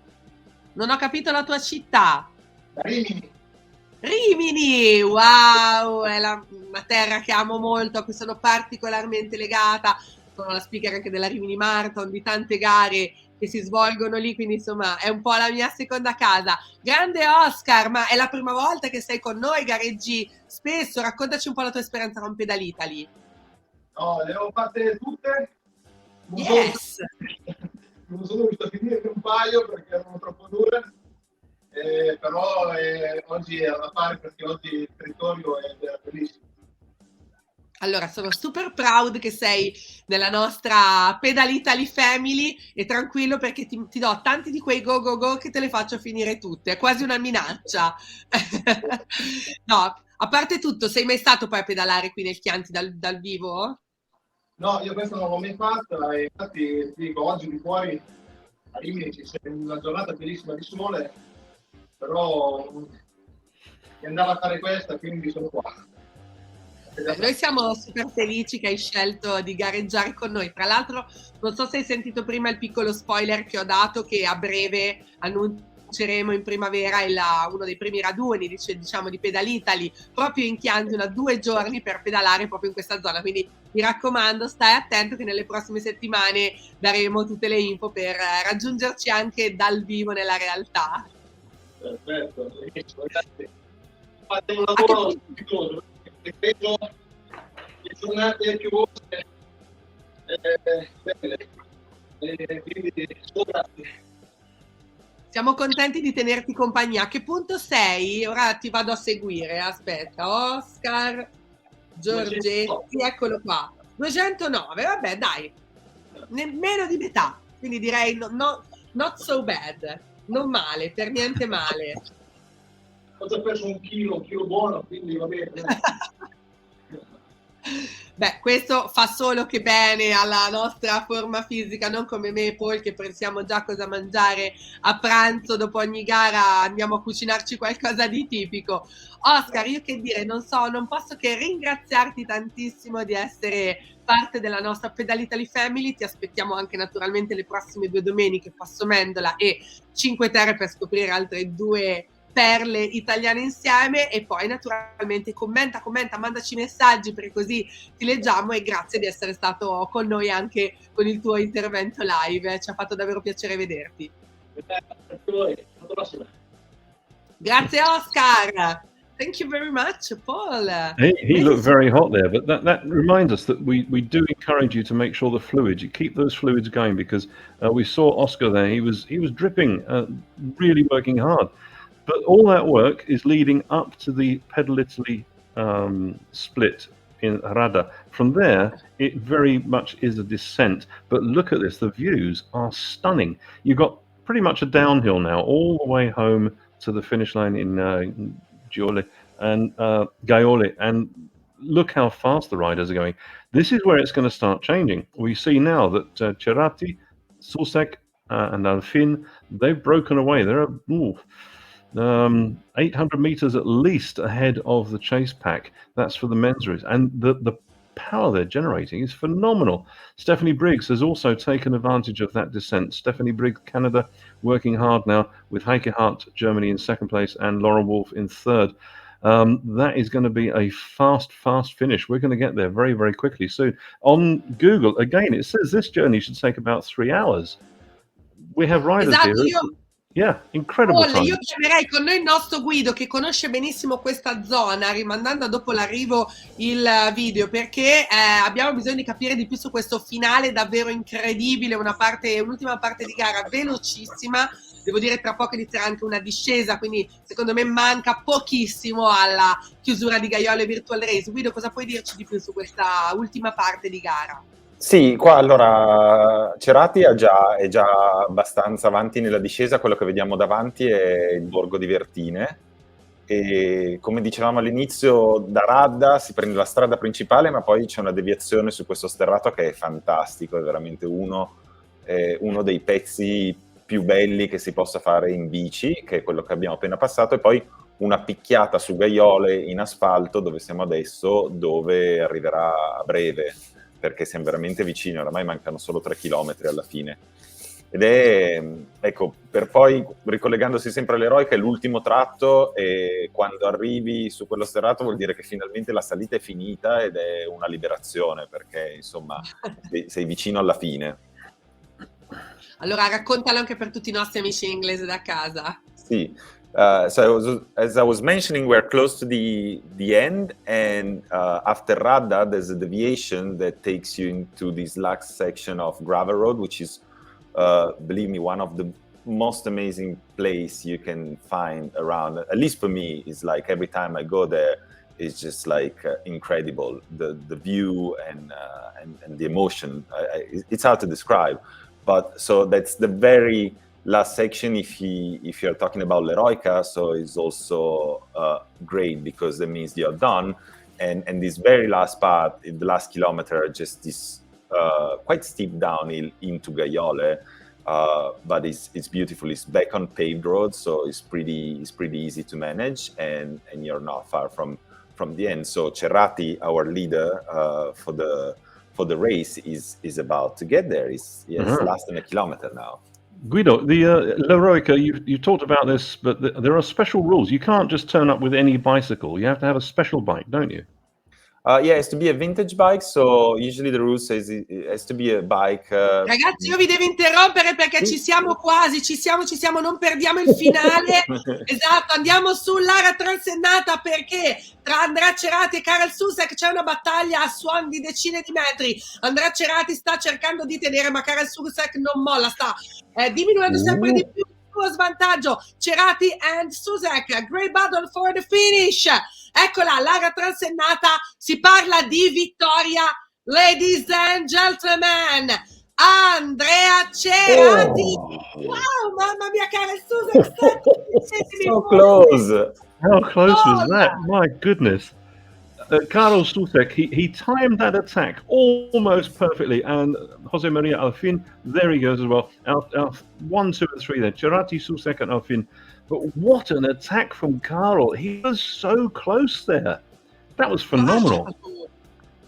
Non ho capito la tua città. Rimini. Rimini, wow, è una terra che amo molto, a cui sono particolarmente legata. Sono la speaker anche della Rimini Marathon, di tante gare che si svolgono lì, quindi insomma è un po' la mia seconda casa. Grande Oscar, ma è la prima volta che sei con noi, gareggi spesso? Raccontaci un po' la tua esperienza con Pedal Italy. No, le ho fatte tutte. Yes! Non sono riuscito a finire un paio perché erano troppo dure, però oggi è da fare perché oggi il territorio è bellissimo. Allora, sono super proud che sei nella nostra Pedal Italy Family e tranquillo perché ti do tanti di quei go go go che te le faccio finire tutte, è quasi una minaccia. No, a parte tutto, sei mai stato poi a pedalare qui nel Chianti dal vivo? No, io questo non l'ho mai fatta e infatti ti dico, oggi di fuori a Rimini c'è una giornata bellissima di sole, però mi andava a fare questa, quindi sono qua. Noi siamo super felici che hai scelto di gareggiare con noi. Tra l'altro, non so se hai sentito prima il piccolo spoiler che ho dato, che a breve annunceremo in primavera uno dei primi raduni, diciamo, di Pedal Italy, proprio in Chianti, 2 giorni per pedalare proprio in questa zona. Quindi mi raccomando, stai attento che nelle prossime settimane daremo tutte le info per raggiungerci anche dal vivo nella realtà. Perfetto, grazie. Fate un lavoro difficoltoso. Ripeto, le giornate piovose belle, quindi grazie. Siamo contenti di tenerti compagnia. A che punto sei? Ora ti vado a seguire. Aspetta, Oscar Giorgetti, eccolo qua. 209, vabbè, dai. Meno di metà. Quindi direi not so bad. Non male, per niente male. Ho già perso un chilo buono, quindi va bene. Beh, questo fa solo che bene alla nostra forma fisica, non come me e Paul che pensiamo già cosa mangiare a pranzo, dopo ogni gara andiamo a cucinarci qualcosa di tipico. Oscar, io che dire, non so, non posso che ringraziarti tantissimo di essere parte della nostra Pedal Italy Family, ti aspettiamo anche naturalmente le prossime 2 domeniche, Passo Mendola e Cinque Terre, per scoprire altre 2 perle italiane insieme. E poi naturalmente commenta, mandaci messaggi perché così ti leggiamo, e grazie di essere stato con noi anche con il tuo intervento live, ci ha fatto davvero piacere vederti. Grazie Oscar. Thank you very much, Paul. He looked very hot there, but that reminds us that we do encourage you to make sure the fluids, you keep those fluids going, because we saw Oscar there. He was dripping, really working hard. But all that work is leading up to the Pedal Italy split in Rada. From there, it very much is a descent. But look at this, the views are stunning. You've got pretty much a downhill now, all the way home to the finish line in Gaiole and Gaiole. And look how fast the riders are going. This is where it's going to start changing. We see now that Cerati, Susek, and Alfin, they've broken away. They're 800 meters at least ahead of the chase pack. That's for the men's race, and the power they're generating is phenomenal. Stephanie Briggs has also taken advantage of that descent. Stephanie Briggs, Canada, working hard now with Heike Hart, Germany, in second place, and Laura Wolf in third. That is going to be a fast finish. We're going to get there very, very quickly soon. On Google, again, it says this journey should take about 3 hours. We have riders here. Yeah, incredible. Io chiamerei con noi il nostro Guido che conosce benissimo questa zona, rimandando a dopo l'arrivo il video, perché abbiamo bisogno di capire di più su questo finale davvero incredibile, un'ultima parte di gara velocissima. Devo dire tra poco inizierà anche una discesa, quindi secondo me manca pochissimo alla chiusura di Gaiole Virtual Race. Guido, cosa puoi dirci di più su questa ultima parte di gara? Sì, qua allora Cerati è già abbastanza avanti nella discesa. Quello che vediamo davanti è il borgo di Vertine, e come dicevamo all'inizio, da Radda si prende la strada principale, ma poi c'è una deviazione su questo sterrato che è fantastico, è veramente uno dei pezzi più belli che si possa fare in bici, che è quello che abbiamo appena passato, e poi una picchiata su Gaiole in asfalto, dove siamo adesso, dove arriverà a breve, perché siamo veramente vicini, oramai mancano solo 3 chilometri alla fine. Ed è, ecco, per poi, ricollegandosi sempre all'eroica, è l'ultimo tratto, e quando arrivi su quello sterrato vuol dire che finalmente la salita è finita ed è una liberazione, perché insomma sei vicino alla fine. Allora raccontalo anche per tutti i nostri amici inglesi da casa. Sì. So as I was mentioning, we're close to the end, and after Radda, there's a deviation that takes you into this last section of gravel road, which is, believe me, one of the most amazing place you can find around. At least for me, it's like every time I go there, it's just like incredible. The view and the emotion. It's hard to describe, but so that's the very last section. If you're talking about l'Eroica, so it's also great because that means you're done, and this very last part, in the last kilometer, just this quite steep downhill into Gaiole, but it's beautiful. It's back on paved roads, so it's pretty easy to manage, and you're not far from the end. So Cerati, our leader for the race, is about to get there. It's less than a kilometer now. Guido, the l'Eroica, you talked about this, but there are special rules. You can't just turn up with any bicycle. You have to have a special bike, don't you? Yeah, it has to be a vintage bike, so usually the rule says it has to be a bike. Ragazzi, io vi devo interrompere perché ci siamo quasi, ci siamo, non perdiamo il finale. Esatto, andiamo sull'area transennata, perché tra Andrea Cerati e Karel Susek c'è una battaglia a suon di decine di metri. Andrea Cerati sta cercando di tenere, ma Karel Susek non molla, sta diminuendo sempre di più il suo svantaggio. Cerati and Susek, a great battle for the finish. Eccola, l'area transennata, si parla di vittoria, ladies and gentlemen, Andrea Cerati. Wow, mamma mia, Karel Susek, so close. How close was that? My goodness. Carol Susek, he timed that attack almost perfectly, and Jose Maria Alfin, there he goes as well. Our 1, 2, and 3 there. Cerati, Susek, and Alfin. But what an attack from Carol! He was so close there. That was phenomenal.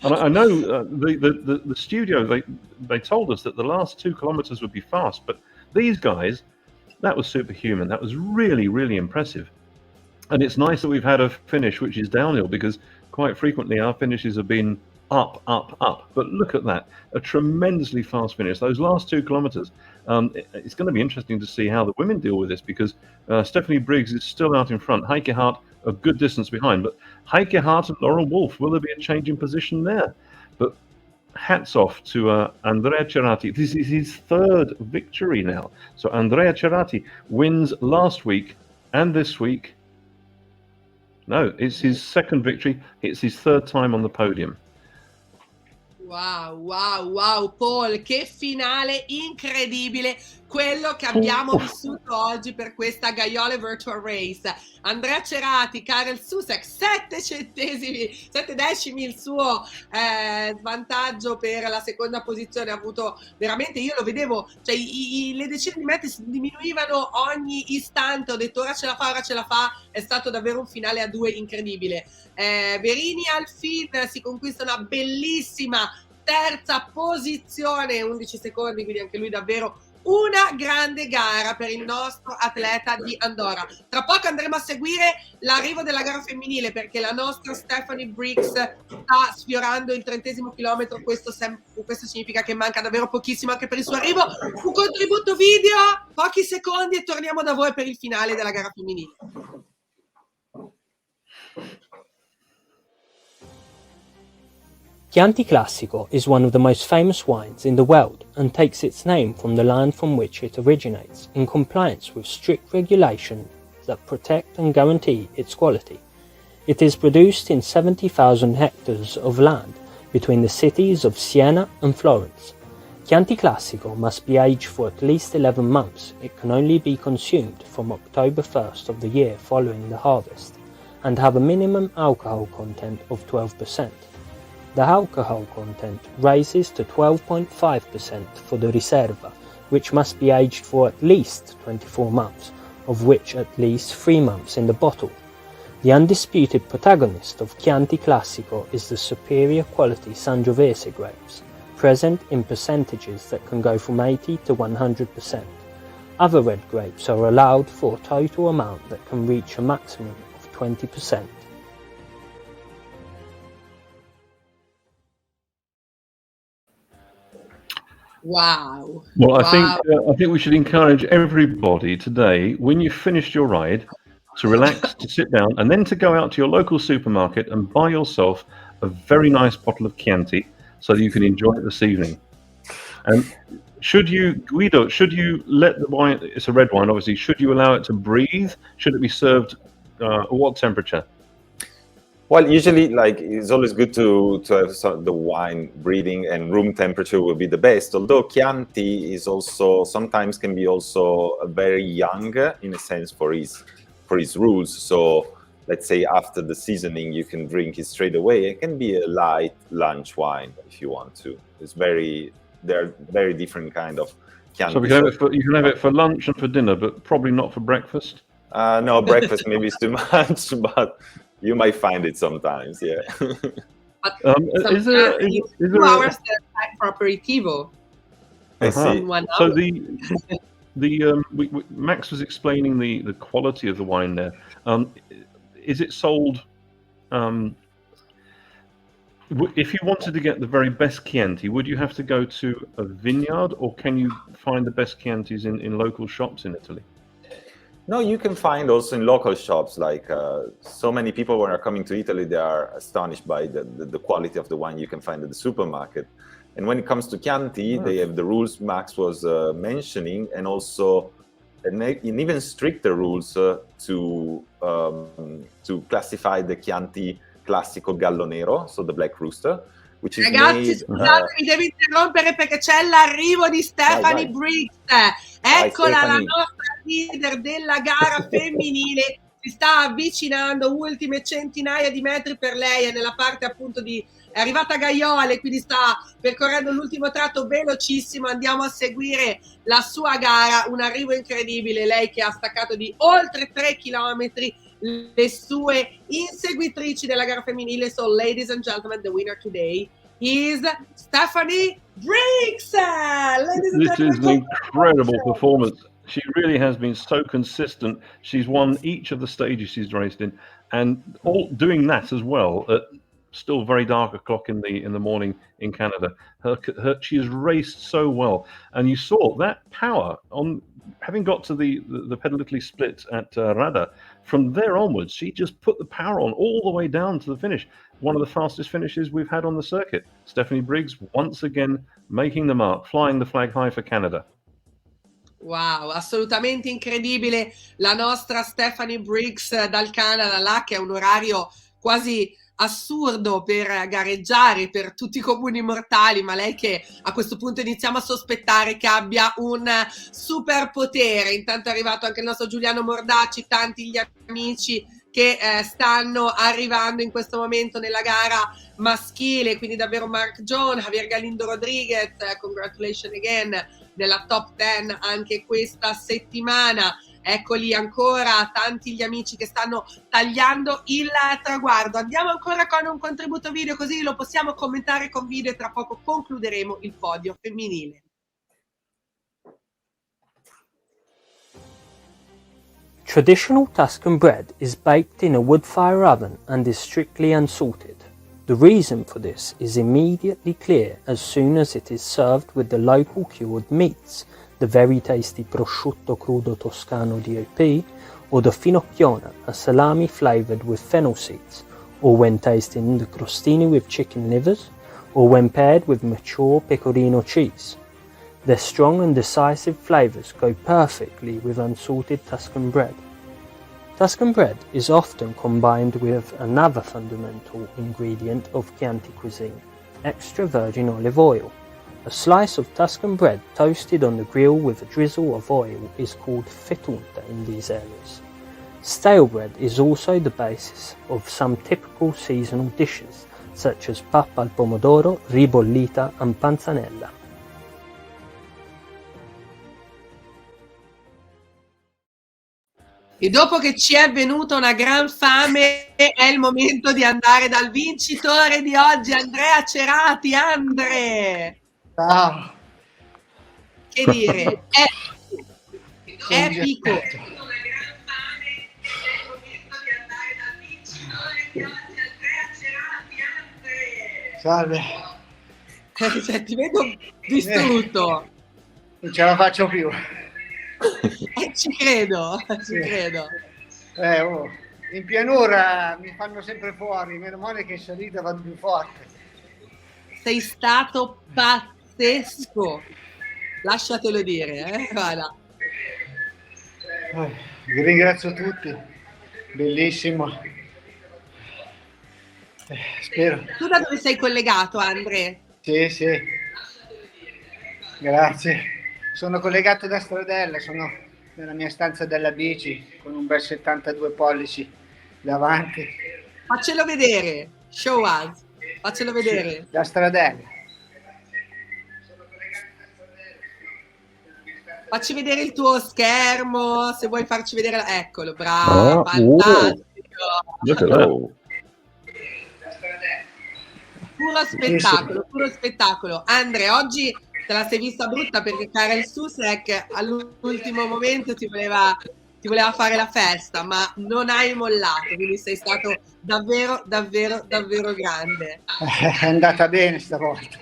And I know the studio, they told us that the last 2 kilometers would be fast, but these guys, that was superhuman. That was really, really impressive. And it's nice that we've had a finish which is downhill, because quite frequently our finishes have been up, up, up. But look at that, a tremendously fast finish. Those last 2 kilometers, it's going to be interesting to see how the women deal with this, because Stephanie Briggs is still out in front. Heike Hart a good distance behind, but Heike Hart and Laura Wolf, will there be a change in position there? But hats off to Andrea Cerati. This is his 3rd victory now. So Andrea Cerati wins last week and this week. No, it's his 2nd victory. It's his 3rd time on the podium. Wow, wow, wow, Paul, che finale incredibile quello che abbiamo vissuto oggi per questa Gaiole Virtual Race. Andrea Cerati, Karel Susek, 7 decimi il suo svantaggio per la seconda posizione. Ha avuto veramente, io lo vedevo, cioè le decine di metri si diminuivano ogni istante. Ho detto ora ce la fa, ora ce la fa. È stato davvero un finale a 2 incredibile. Verini Alfin si conquista una bellissima 3ª posizione, 11 secondi, quindi anche lui davvero una grande gara per il nostro atleta di Andorra. Tra poco andremo a seguire l'arrivo della gara femminile, perché la nostra Stephanie Briggs sta sfiorando il 30° chilometro. Questo significa che manca davvero pochissimo anche per il suo arrivo. Un contributo video, pochi secondi, e torniamo da voi per il finale della gara femminile. Chianti Classico is one of the most famous wines in the world and takes its name from the land from which it originates, in compliance with strict regulations that protect and guarantee its quality. It is produced in 70,000 hectares of land between the cities of Siena and Florence. Chianti Classico must be aged for at least 11 months. It can only be consumed from October 1st of the year following the harvest, and have a minimum alcohol content of 12%. The alcohol content raises to 12.5% for the Riserva, which must be aged for at least 24 months, of which at least 3 months in the bottle. The undisputed protagonist of Chianti Classico is the superior quality Sangiovese grapes, present in percentages that can go from 80 to 100%. Other red grapes are allowed for a total amount that can reach a maximum of 20%. Wow. Well, I think we should encourage everybody today, when you've finished your ride, to relax, to sit down, and then to go out to your local supermarket and buy yourself a very nice bottle of Chianti so that you can enjoy it this evening. And Guido, should you let the wine, it's a red wine obviously, should you allow it to breathe? Should it be served at what temperature? Well, usually, like, it's always good to have the wine breathing, and room temperature will be the best. Although Chianti is also sometimes can be also very young in a sense for his rules. So let's say after the seasoning, you can drink it straight away. It can be a light lunch wine if you want to. They're very different kind of Chianti. So you can have it for lunch and for dinner, but probably not for breakfast. No, breakfast maybe is too much, but you might find it sometimes, yeah. But is there 2 hours time for aperitivo. I see. 1 hour. So Max was explaining the quality of the wine there. Is it sold? If you wanted to get the very best Chianti, would you have to go to a vineyard, or can you find the best Chiantis in local shops in Italy? No, you can find also in local shops. Like so many people when are coming to Italy, they are astonished by the quality of the wine you can find at the supermarket. And when it comes to Chianti, they have the rules Max was mentioning, and also an even stricter rules to classify the Chianti Classico Gallo Nero, so the Black Rooster, which is Ragazzi, scusate, mi devo interrompere perché c'è l'arrivo di Stephanie Briggs. Eccola, la nostra leader della gara femminile. si sta avvicinando, ultime centinaia di metri per lei, è nella parte appunto è arrivata a Gaiole, quindi sta percorrendo l'ultimo tratto velocissimo. Andiamo a seguire la sua gara, un arrivo incredibile, lei che ha staccato di oltre 3 chilometri le sue inseguitrici della gara femminile. So ladies and gentlemen, the winner today is Stephanie Briggs. Ladies and This is gentlemen, an incredible performance. She really has been so consistent. She's won each of the stages she's raced in, and all doing that as well at still very dark o'clock in the morning in Canada. She has raced so well, and you saw that power on having got to the pedal Italy split at Rada. From there onwards, she just put the power on all the way down to the finish. One of the fastest finishes we've had on the circuit. Stephanie Briggs once again making the mark, flying the flag high for Canada. Wow, assolutamente incredibile la nostra Stephanie Briggs dal Canada, là che è un orario quasi assurdo per gareggiare per tutti i comuni mortali, ma lei che a questo punto iniziamo a sospettare che abbia un superpotere. Intanto è arrivato anche il nostro Giuliano Mordacci, tanti gli amici che stanno arrivando in questo momento nella gara maschile, quindi davvero Mark John, Javier Galindo Rodriguez, congratulations again, nella top 10 anche questa settimana. Eccoli ancora, tanti gli amici che stanno tagliando il traguardo. Andiamo ancora con un contributo video, così lo possiamo commentare con video e tra poco concluderemo il podio femminile. Traditional Tuscan bread is baked in a wood fire oven and is strictly unsalted. The reason for this is immediately clear as soon as it is served with the local cured meats, the very tasty prosciutto crudo toscano DOP, or the finocchiona, a salami flavoured with fennel seeds, or when tasting the crostini with chicken livers, or when paired with mature pecorino cheese. Their strong and decisive flavours go perfectly with unsalted Tuscan bread. Tuscan bread is often combined with another fundamental ingredient of Chianti cuisine, extra virgin olive oil. A slice of Tuscan bread toasted on the grill with a drizzle of oil is called fettunta in these areas. Stale bread is also the basis of some typical seasonal dishes, such as pappa al pomodoro, ribollita and panzanella. E dopo che ci è venuta una gran fame, è il momento di andare dal vincitore di oggi, Andrea Cerati. Andre! Ciao! Che dire? Epico! Salve! Cioè, ti vedo distrutto. Non ce la faccio più. Ci credo, ci credo. In pianura mi fanno sempre fuori, meno male che in salita vado più forte. Sei stato pazzesco, lasciatelo dire, Guarda. Vi ringrazio tutti, bellissimo. Spero. Tu da dove sei collegato, Andre? Sì, grazie. Sono collegato da Stradella, sono nella mia stanza della bici con un bel 72 pollici davanti. Faccelo vedere, show us, faccelo vedere. Da Stradella. Facci vedere il tuo schermo, se vuoi farci vedere. Eccolo, bravo, fantastico. Puro spettacolo. Andre, oggi te la sei vista brutta perché Karel Susek all'ultimo momento ti voleva fare la festa, ma non hai mollato, quindi sei stato davvero grande. È andata bene stavolta.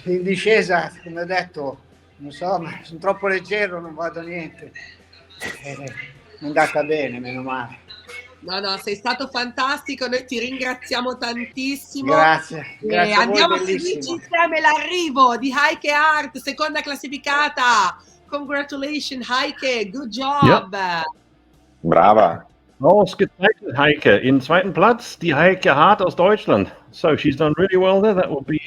In discesa, come ho detto, non so, ma sono troppo leggero, non vado a niente. È andata bene, meno male. No, sei stato fantastico, noi ti ringraziamo tantissimo. Grazie andiamo a voi, a seguirci insieme l'arrivo di Heike Hart, seconda classificata. Congratulations Heike, good job. Ja. Brava. Ausgezeichnet, Heike. In zweiten Platz, die Heike Hart aus Deutschland. So she's done really well there. That will be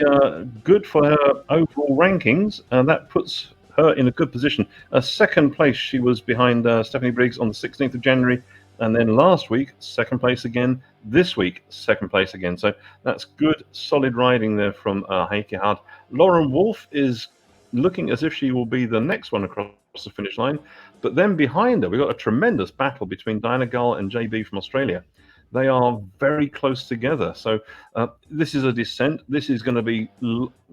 good for her overall rankings, and that puts her in a good position. Second place, she was behind Stephanie Briggs on the 16th of January. And then last week, second place again. This week, second place again. So that's good, solid riding there from Heike Hart. Lauren Wolf is looking as if she will be the next one across the finish line. But then behind her, we've got a tremendous battle between Diana Gull and JB from Australia. They are very close together. So this is a descent. This is going to be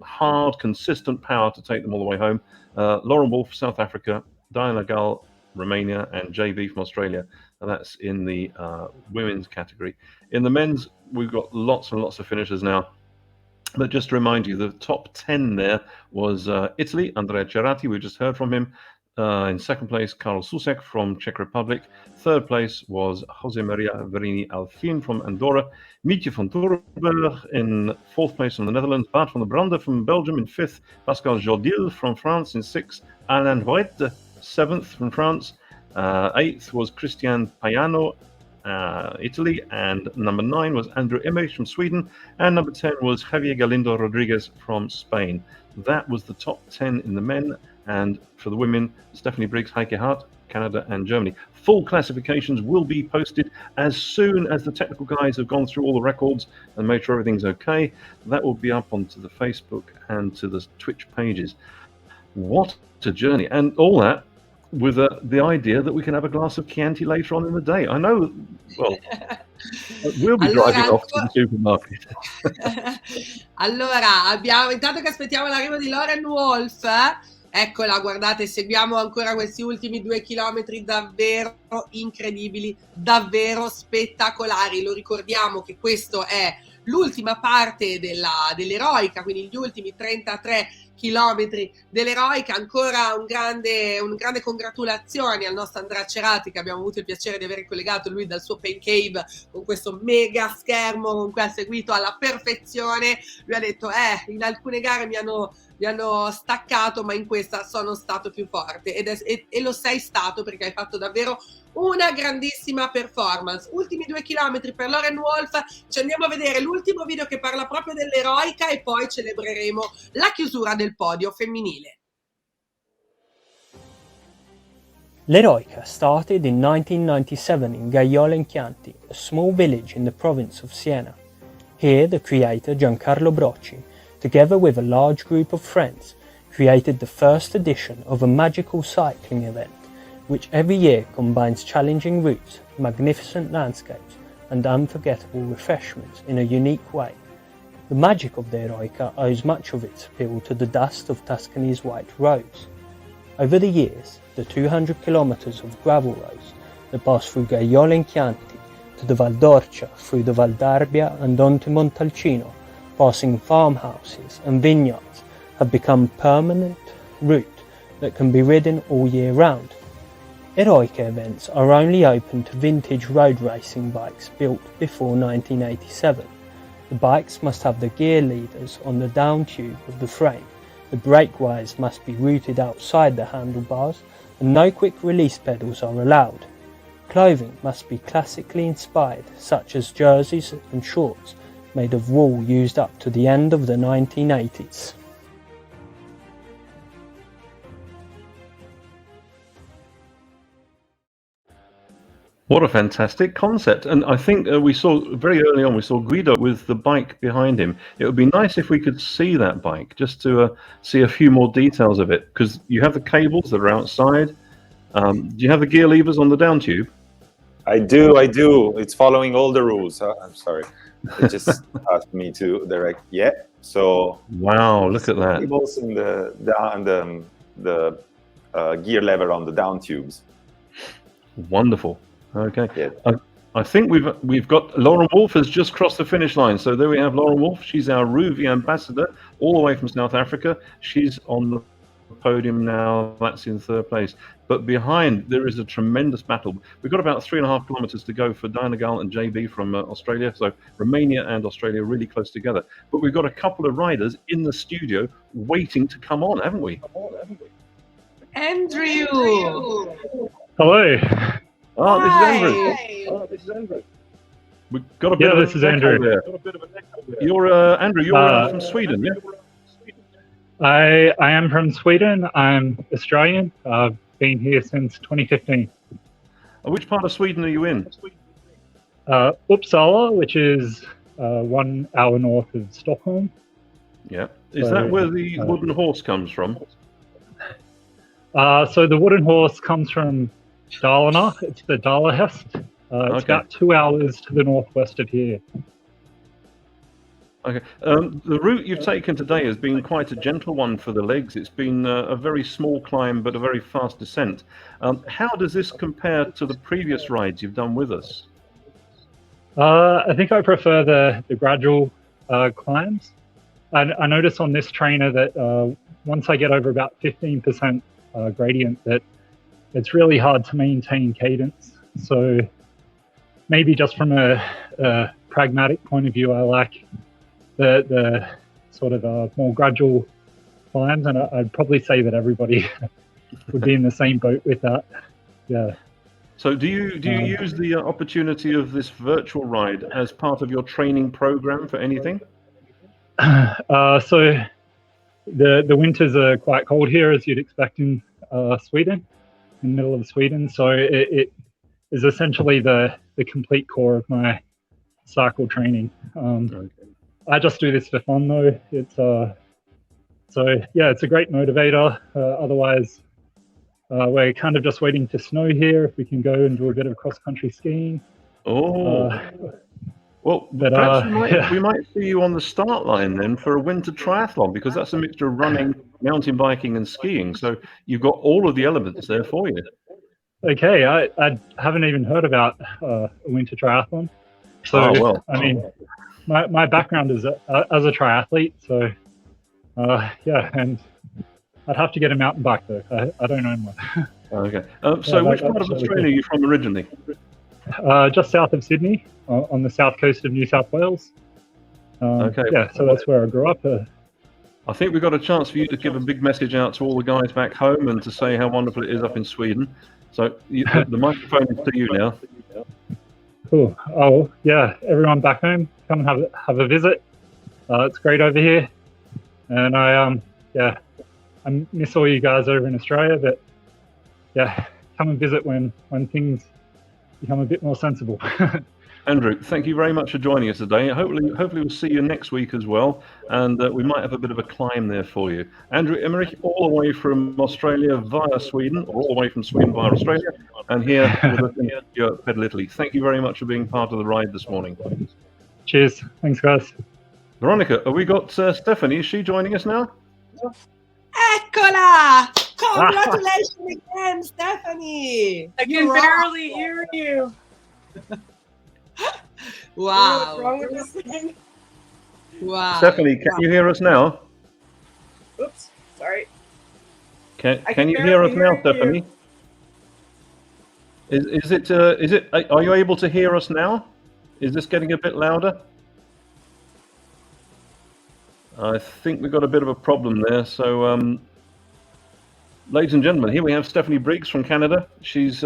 hard, consistent power to take them all the way home. Lauren Wolf, South Africa, Diana Gull, Romania, and JB from Australia. And that's in the women's category. In the men's, we've got lots and lots of finishers now. But just to remind you, the top 10 there was Italy, Andrea Cerati, we just heard from him. In second place, Karl Susek from Czech Republic. Third place was Jose Maria Verini Alfin from Andorra. Mietje van Torenburg in fourth place from the Netherlands. Bart van der Brande from Belgium in fifth. Pascal Jodil from France in sixth. Alain Voet, seventh from France. Eighth was Christian Payano, Italy. And number 9 was Andrew Immich from Sweden. And number 10 was Javier Galindo Rodriguez from Spain. That was the top 10 in the men. And for the women, Stephanie Briggs, Heike Hart, Canada and Germany. Full classifications will be posted as soon as the technical guys have gone through all the records and made sure everything's okay. That will be up onto the Facebook and to the Twitch pages. What a journey. And all that with the idea that we can have a glass of Chianti later on in the day. I know, well, we'll be driving off to the supermarket. Allora, intanto che aspettiamo l'arrivo di Lauren Wolf, eccola, guardate, seguiamo ancora questi ultimi 2 chilometri davvero incredibili, davvero spettacolari. Lo ricordiamo che questo è l'ultima parte dell'eroica, quindi gli ultimi 33 chilometri dell'eroica. Ancora un grande congratulazioni al nostro Andrea Cerati, che abbiamo avuto il piacere di aver collegato lui dal suo pain cave con questo mega schermo con cui ha seguito alla perfezione. Lui ha detto in alcune gare mi hanno staccato, ma in questa sono stato più forte, e lo sei stato, perché hai fatto davvero una grandissima performance. Ultimi 2 chilometri per Lauren Wolf. Ci andiamo a vedere l'ultimo video che parla proprio dell'eroica e poi celebreremo la chiusura del podio femminile. L'Eroica started in 1997 in Gaiole in Chianti, a small village in the province of Siena. Here the creator Giancarlo Brocci, together with a large group of friends, created the first edition of a magical cycling event, which every year combines challenging routes, magnificent landscapes, and unforgettable refreshments in a unique way. The magic of the Eroica owes much of its appeal to the dust of Tuscany's white roads. Over the years, the 200 kilometers of gravel roads that pass through Gaiole in Chianti to the Val d'Orcia, through the Val d'Arbia and on to Montalcino, passing farmhouses and vineyards, have become a permanent route that can be ridden all year round. Eroica events are only open to vintage road racing bikes built before 1987. The bikes must have the gear leaders on the down tube of the frame, the brake wires must be routed outside the handlebars, and no quick release pedals are allowed. Clothing must be classically inspired, such as jerseys and shorts made of wool used up to the end of the 1980s. What a fantastic concept. And I think we saw very early on, we saw Guido with the bike behind him. It would be nice if we could see that bike, just to see a few more details of it, because you have the cables that are outside. Do you have the gear levers on the down tube? I do. It's following all the rules. I'm sorry. It just asked me to direct. Yeah. So. Wow! Look at that. Cables in the gear lever on the down tubes. Wonderful. Okay. Yeah. I think we've got Lauren Wolf has just crossed the finish line. So there we have Lauren Wolf. She's our Ruvi ambassador, all the way from South Africa. She's on the podium now. That's in third place. But behind, there is a tremendous battle. We've got about 3.5 kilometers to go for Diana Gull and JB from Australia. So Romania and Australia are really close together. But we've got a couple of riders in the studio waiting to come on, haven't we? Andrew! Hello. Oh, this is Andrew. We've got a bit of this is Andrew. There. You're Andrew. You're from Sweden, yeah? I am from Sweden. I'm Australian. I've been here since 2015. Which part of Sweden are you in? Uppsala, which is 1 hour north of Stockholm. Yeah. Is So, that where the wooden horse comes from? So the wooden horse comes from Dalarna. It's the Dalahest. It's Okay. about 2 hours to the northwest of here. Okay. The route you've taken today has been quite a gentle one for the legs. It's been a very small climb, but a very fast descent. How does this compare to the previous rides you've done with us? I think I prefer the gradual climbs. I notice on this trainer that once I get over about 15% gradient, that it's really hard to maintain cadence. So maybe just from a pragmatic point of view, I like the sort of more gradual climbs, and I'd probably say that everybody would be in the same boat with that. Yeah. So do you use the opportunity of this virtual ride as part of your training program for anything? So the winters are quite cold here, as you'd expect in Sweden, in the middle of Sweden. So it is essentially the complete core of my cycle training. Okay. I just do this for fun, though. It's so yeah, it's a great motivator. Otherwise, we're kind of just waiting to snow here. If we can go and do a bit of cross-country skiing. Oh. Well, but, perhaps we might see you on the start line then for a winter triathlon, because that's a mixture of running, mountain biking, and skiing. So you've got all of the elements there for you. Okay, I haven't even heard about a winter triathlon. So well. I mean, my background is as a triathlete. So yeah, and I'd have to get a mountain bike though. I don't own one. Okay. So which part of Australia are you from originally? Just south of Sydney, on the south coast of New South Wales. Okay. Yeah, so that's where I grew up. I think we've got a chance for you to give a big message out to all the guys back home and to say how wonderful it is up in Sweden. So the microphone is to you now. Cool. Oh yeah, everyone back home, come and have a visit. It's great over here, and I miss all you guys over in Australia. But yeah, come and visit when things become a bit more sensible. Andrew, thank you very much for joining us today. Hopefully we'll see you next week as well, and we might have a bit of a climb there for you. Andrew Emmerich, all the way from Australia via Sweden, or all the way from Sweden via Australia, and here with us here at Pedal Italy. Thank you very much for being part of the ride this morning. Cheers. Thanks, guys. Veronica, have we got Stephanie? Is she joining us now? Eccola! Congratulations again, Stephanie! I can barely hear you. Wow. What's wrong with this thing? Wow. Stephanie, can you hear us now? Oops, sorry. Can you hear us now, Stephanie? Is it? Are you able to hear us now? Is this getting a bit louder? I think we've got a bit of a problem there. So, ladies and gentlemen, here we have Stephanie Briggs from Canada. She's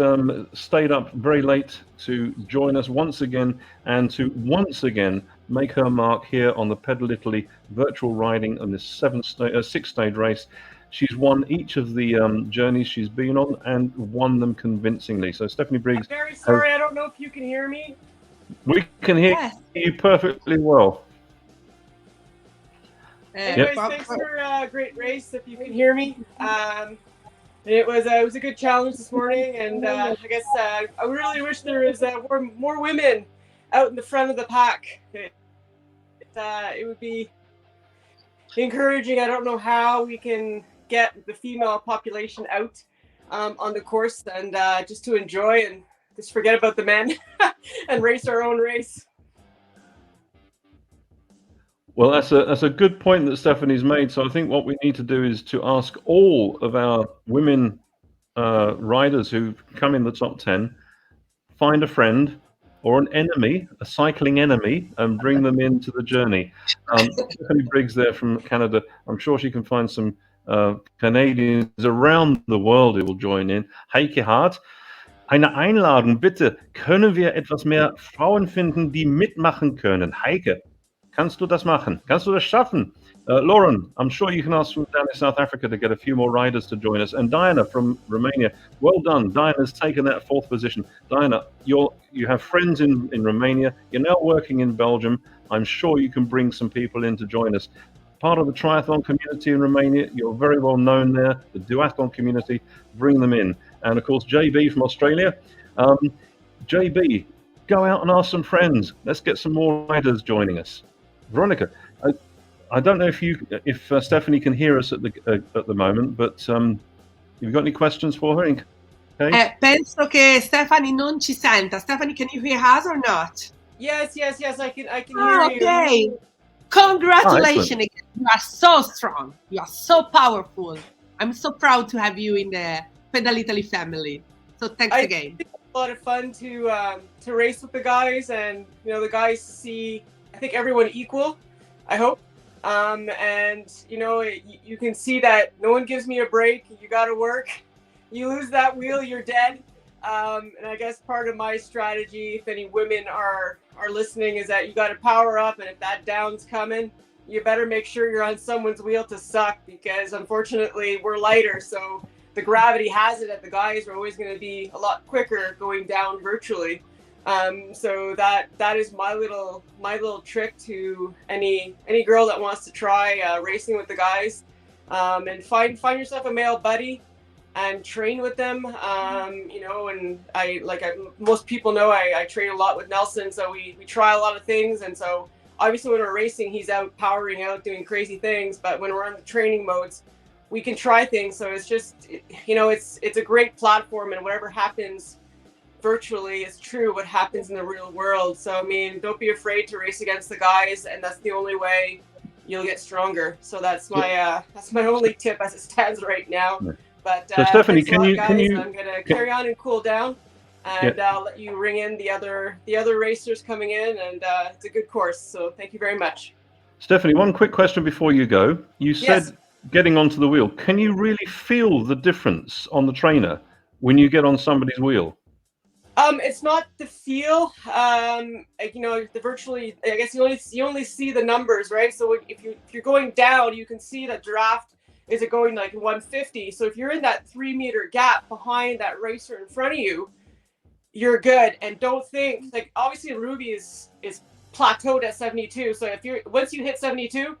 stayed up very late to join us once again and to once again make her mark here on the Pedal Italy virtual riding on this six-stage race. She's won each of the journeys she's been on and won them convincingly. So Stephanie Briggs. I'm very sorry, I don't know if you can hear me. We can hear you perfectly well. Anyways, thanks for a great race. If you can hear me, it was a good challenge this morning, and I guess I really wish there was more women out in the front of the pack. It would be encouraging. I don't know how we can get the female population out on the course and just to enjoy and just forget about the men and race our own race. Well, that's a good point that Stephanie's made. So I think what we need to do is to ask all of our women riders who've come in the top 10, find a friend or an enemy, a cycling enemy, and bring them into the journey. Stephanie Briggs there from Canada. I'm sure she can find some Canadians around the world who will join in. Heike Hart, eine Einladung, bitte. Können wir etwas mehr Frauen finden, die mitmachen können? Heike, kannst du das machen? Kannst du das schaffen? Lauren, I'm sure you can ask from down in South Africa to get a few more riders to join us. And Diana from Romania, well done. Diana's taken that 4th position. Diana, you have friends in Romania. You're now working in Belgium. I'm sure you can bring some people in to join us. Part of the triathlon community in Romania, you're very well known there, the duathlon community, bring them in. And of course, JB from Australia. JB, go out and ask some friends. Let's get some more riders joining us. Veronica, I don't know if Stephanie can hear us at the moment, but you've got any questions for her? Okay. Penso che Stephanie non ci senta. Stephanie, can you hear us or not? Yes, I can hear you. Okay. Congratulations again. You are so strong. You are so powerful. I'm so proud to have you in the Pedal Italy family. So thanks again. It's a lot of fun to race with the guys, and the guys see, I think, everyone equal, I hope. And you can see that no one gives me a break. You got to work. You lose that wheel, you're dead. And I guess part of my strategy, if any women are listening, is that you got to power up, and if that down's coming, you better make sure you're on someone's wheel to suck, because unfortunately we're lighter, so the gravity has it that the guys are always going to be a lot quicker going down virtually. So that is my little trick to any girl that wants to try racing with the guys, and find yourself a male buddy and train with them. And most people know, I train a lot with Nelson, so we try a lot of things. And so obviously when we're racing, he's out powering out, doing crazy things, but when we're in the training modes, we can try things. So it's just, it's a great platform, and whatever happens virtually is true what happens in the real world. So I mean, don't be afraid to race against the guys, and that's the only way you'll get stronger. So that's my only tip as it stands right now. But so Stephanie, can you I'm gonna carry on and cool down, and I'll let you ring in the other racers coming in, and it's a good course, so thank you very much. Stephanie, one quick question before you go. You said getting onto the wheel, can you really feel the difference on the trainer when you get on somebody's wheel? It's not the feel. The virtually, I guess you only see the numbers, right? So if you're going down, you can see that draft is it going like 150. So if you're in that 3-meter gap behind that racer in front of you, you're good. And don't think, like, obviously Ruby is plateaued at 72. So once you hit 72, you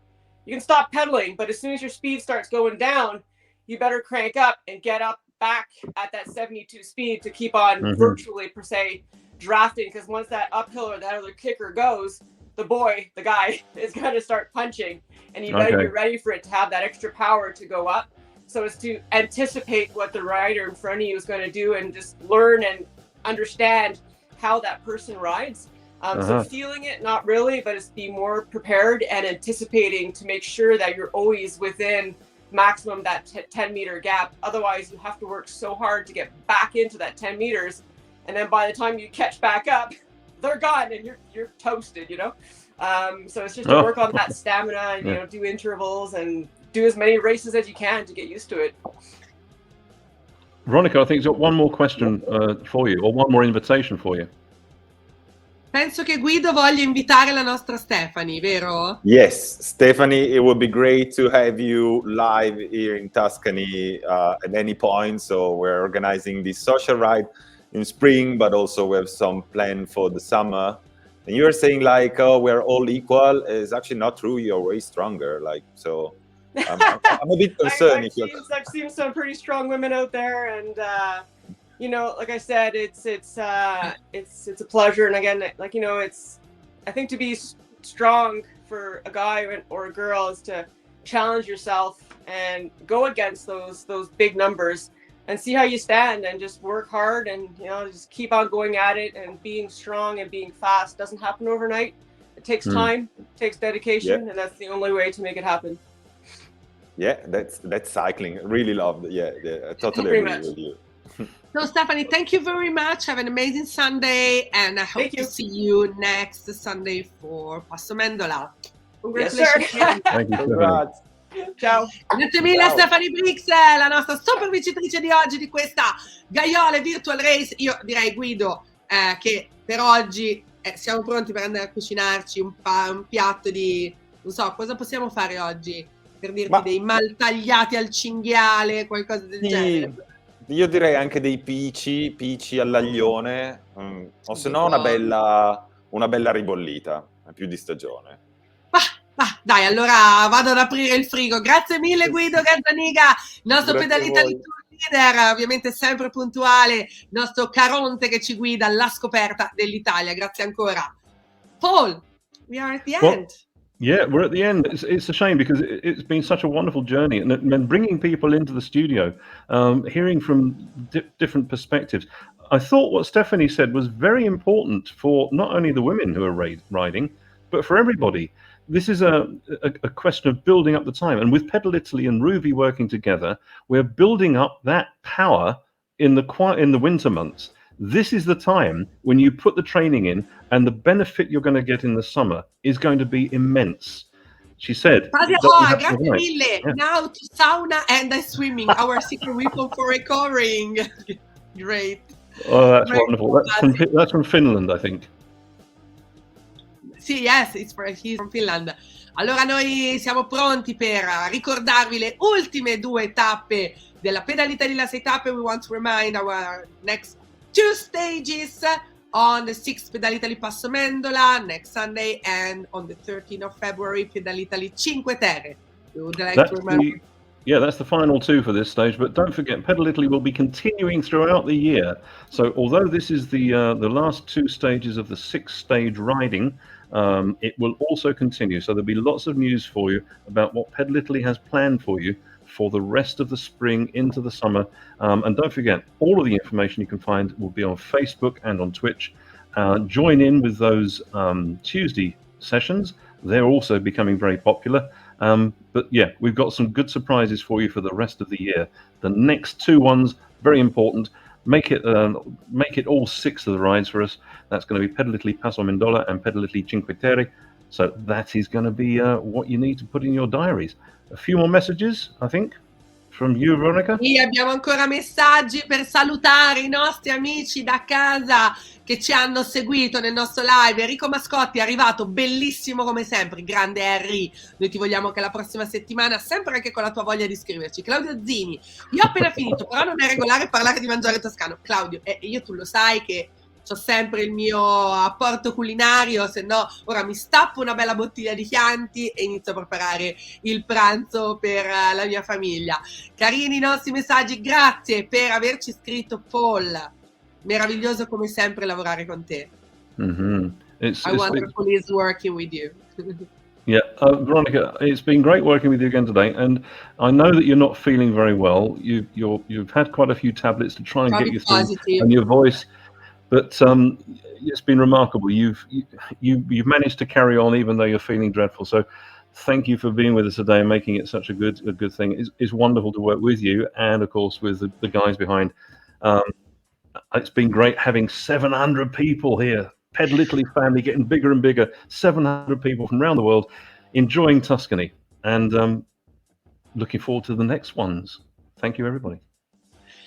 can stop pedaling. But as soon as your speed starts going down, you better crank up and get up back at that 72 speed to keep on virtually per se drafting, because once that uphill or that other kicker goes, the guy is going to start punching, and you better be ready for it to have that extra power to go up. So as to anticipate what the rider in front of you is going to do, and just learn and understand how that person rides. So feeling it, not really, but it's be more prepared and anticipating to make sure that you're always within maximum that 10-meter gap. Otherwise, you have to work so hard to get back into that 10 meters, and then by the time you catch back up, they're gone, and you're toasted. So it's just to work on that stamina, and do intervals and do as many races as you can to get used to it. Veronica, I think there's one more question for you, or one more invitation for you. Penso che Guido voglia invitare la nostra Stephanie, vero? Yes, Stephanie, it would be great to have you live here in Tuscany at any point. So we're organizing this social ride in spring, but also we have some plan for the summer. And you're saying like, oh, we're all equal. It's actually not true. You're way stronger. So I'm a bit concerned. I've seen some pretty strong women out there, and like I said, it's a pleasure. And again, I think to be strong for a guy or a girl is to challenge yourself and go against those big numbers and see how you stand, and just work hard, and just keep on going at it, and being strong and being fast doesn't happen overnight. It takes time, it takes dedication, and that's the only way to make it happen. Yeah, that's cycling. Really love it. Yeah, I totally agree with you. So Stephanie, thank you very much. Have an amazing Sunday, and I hope to see you next Sunday for Passo Mendola. Congratulations. Yes, Thank you, Stephanie. Ciao. Grazie mille Stephanie Brix, la nostra super vincitrice di oggi di questa Gaiole Virtual Race. Io direi, Guido, che per oggi siamo pronti per andare a cucinarci un piatto di Non so, cosa possiamo fare oggi? Per dirti dei maltagliati al cinghiale, qualcosa del genere. Io direi anche dei pici all'aglione, o se no una bella ribollita, più di stagione. Dai, allora vado ad aprire il frigo. Grazie mille Guido Gazzaniga, il nostro Pedalitali Tour Leader, ovviamente sempre puntuale, il nostro Caronte che ci guida alla scoperta dell'Italia. Grazie ancora. Paul, we are at the end. Yeah, we're at the end. It's a shame because it's been such a wonderful journey, and bringing people into the studio, hearing from different perspectives. I thought what Stephanie said was very important for not only the women who are riding, but for everybody. This is a question of building up the time, and with Pedal Italy and Ruby working together, we're building up that power in the winter months. This is the time when you put the training in, and the benefit you're going to get in the summer is going to be immense. She said, grazie mille. Yeah. Now to sauna and swimming, our secret weapon for recovering. Great. Oh, that's wonderful. That's from Finland, I think. Sì, yes, he's from Finland. Allora noi siamo pronti per ricordarvi le ultime 2 tappe della Pedalità di La 6 Tappe. We want to remind our next 2 stages on the 6th Pedalitali Passo Mendola next Sunday, and on the 13th of February Pedalitali Cinque Terre. We would like to remember. That's the final 2 for this stage, but don't forget, Pedal Italy will be continuing throughout the year. So although this is the last 2 stages of the 6th stage riding, it will also continue. So there'll be lots of news for you about what Pedal Italy has planned for you for the rest of the spring into the summer. And don't forget, all of the information you can find will be on Facebook and on Twitch. Join in with those Tuesday sessions. They're also becoming very popular. But yeah, we've got some good surprises for you for the rest of the year. The next 2 ones, very important. Make it all 6 of the rides for us. That's going to be Pedal Italy Passo Mendola and Pedal Italy Cinque Terre. So that is going to be what you need to put in your diaries. A few more messages, I think, from you, Veronica. Sì, abbiamo ancora messaggi per salutare i nostri amici da casa che ci hanno seguito nel nostro live. Enrico Mascotti è arrivato, bellissimo come sempre, grande Harry. Noi ti vogliamo anche la prossima settimana, sempre anche con la tua voglia di iscriverci. Claudio Zini, io ho appena finito, però non è regolare parlare di mangiare toscano. Claudio, io tu lo sai che ho sempre il mio apporto culinario, se no ora mi stappo una bella bottiglia di Chianti e inizio a preparare il pranzo per la mia famiglia. Carini i nostri messaggi, grazie per averci scritto, Paul. Meraviglioso come sempre lavorare con te. It's wonderful is working with you. Yeah, Veronica, it's been great working with you again today, and I know that you're not feeling very well. You've had quite a few tablets to try and get you through, and your voice. But it's been remarkable. You've managed to carry on even though you're feeling dreadful. So thank you for being with us today and making it such a good thing. It's wonderful to work with you and of course with the guys behind. It's been great having 700 people here. Pedal Italy family getting bigger and bigger. 700 people from around the world enjoying Tuscany, and looking forward to the next ones. Thank you, everybody.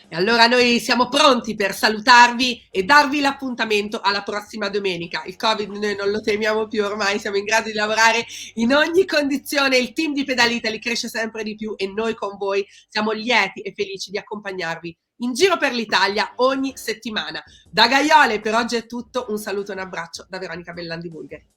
E allora noi siamo pronti per salutarvi e darvi l'appuntamento alla prossima domenica. Il Covid noi non lo temiamo più, ormai siamo in grado di lavorare in ogni condizione. Il team di Pedal Italy cresce sempre di più e noi con voi siamo lieti e felici di accompagnarvi in giro per l'Italia ogni settimana. Da Gaiole per oggi è tutto, un saluto e un abbraccio da Veronica Bellandi Bulgari.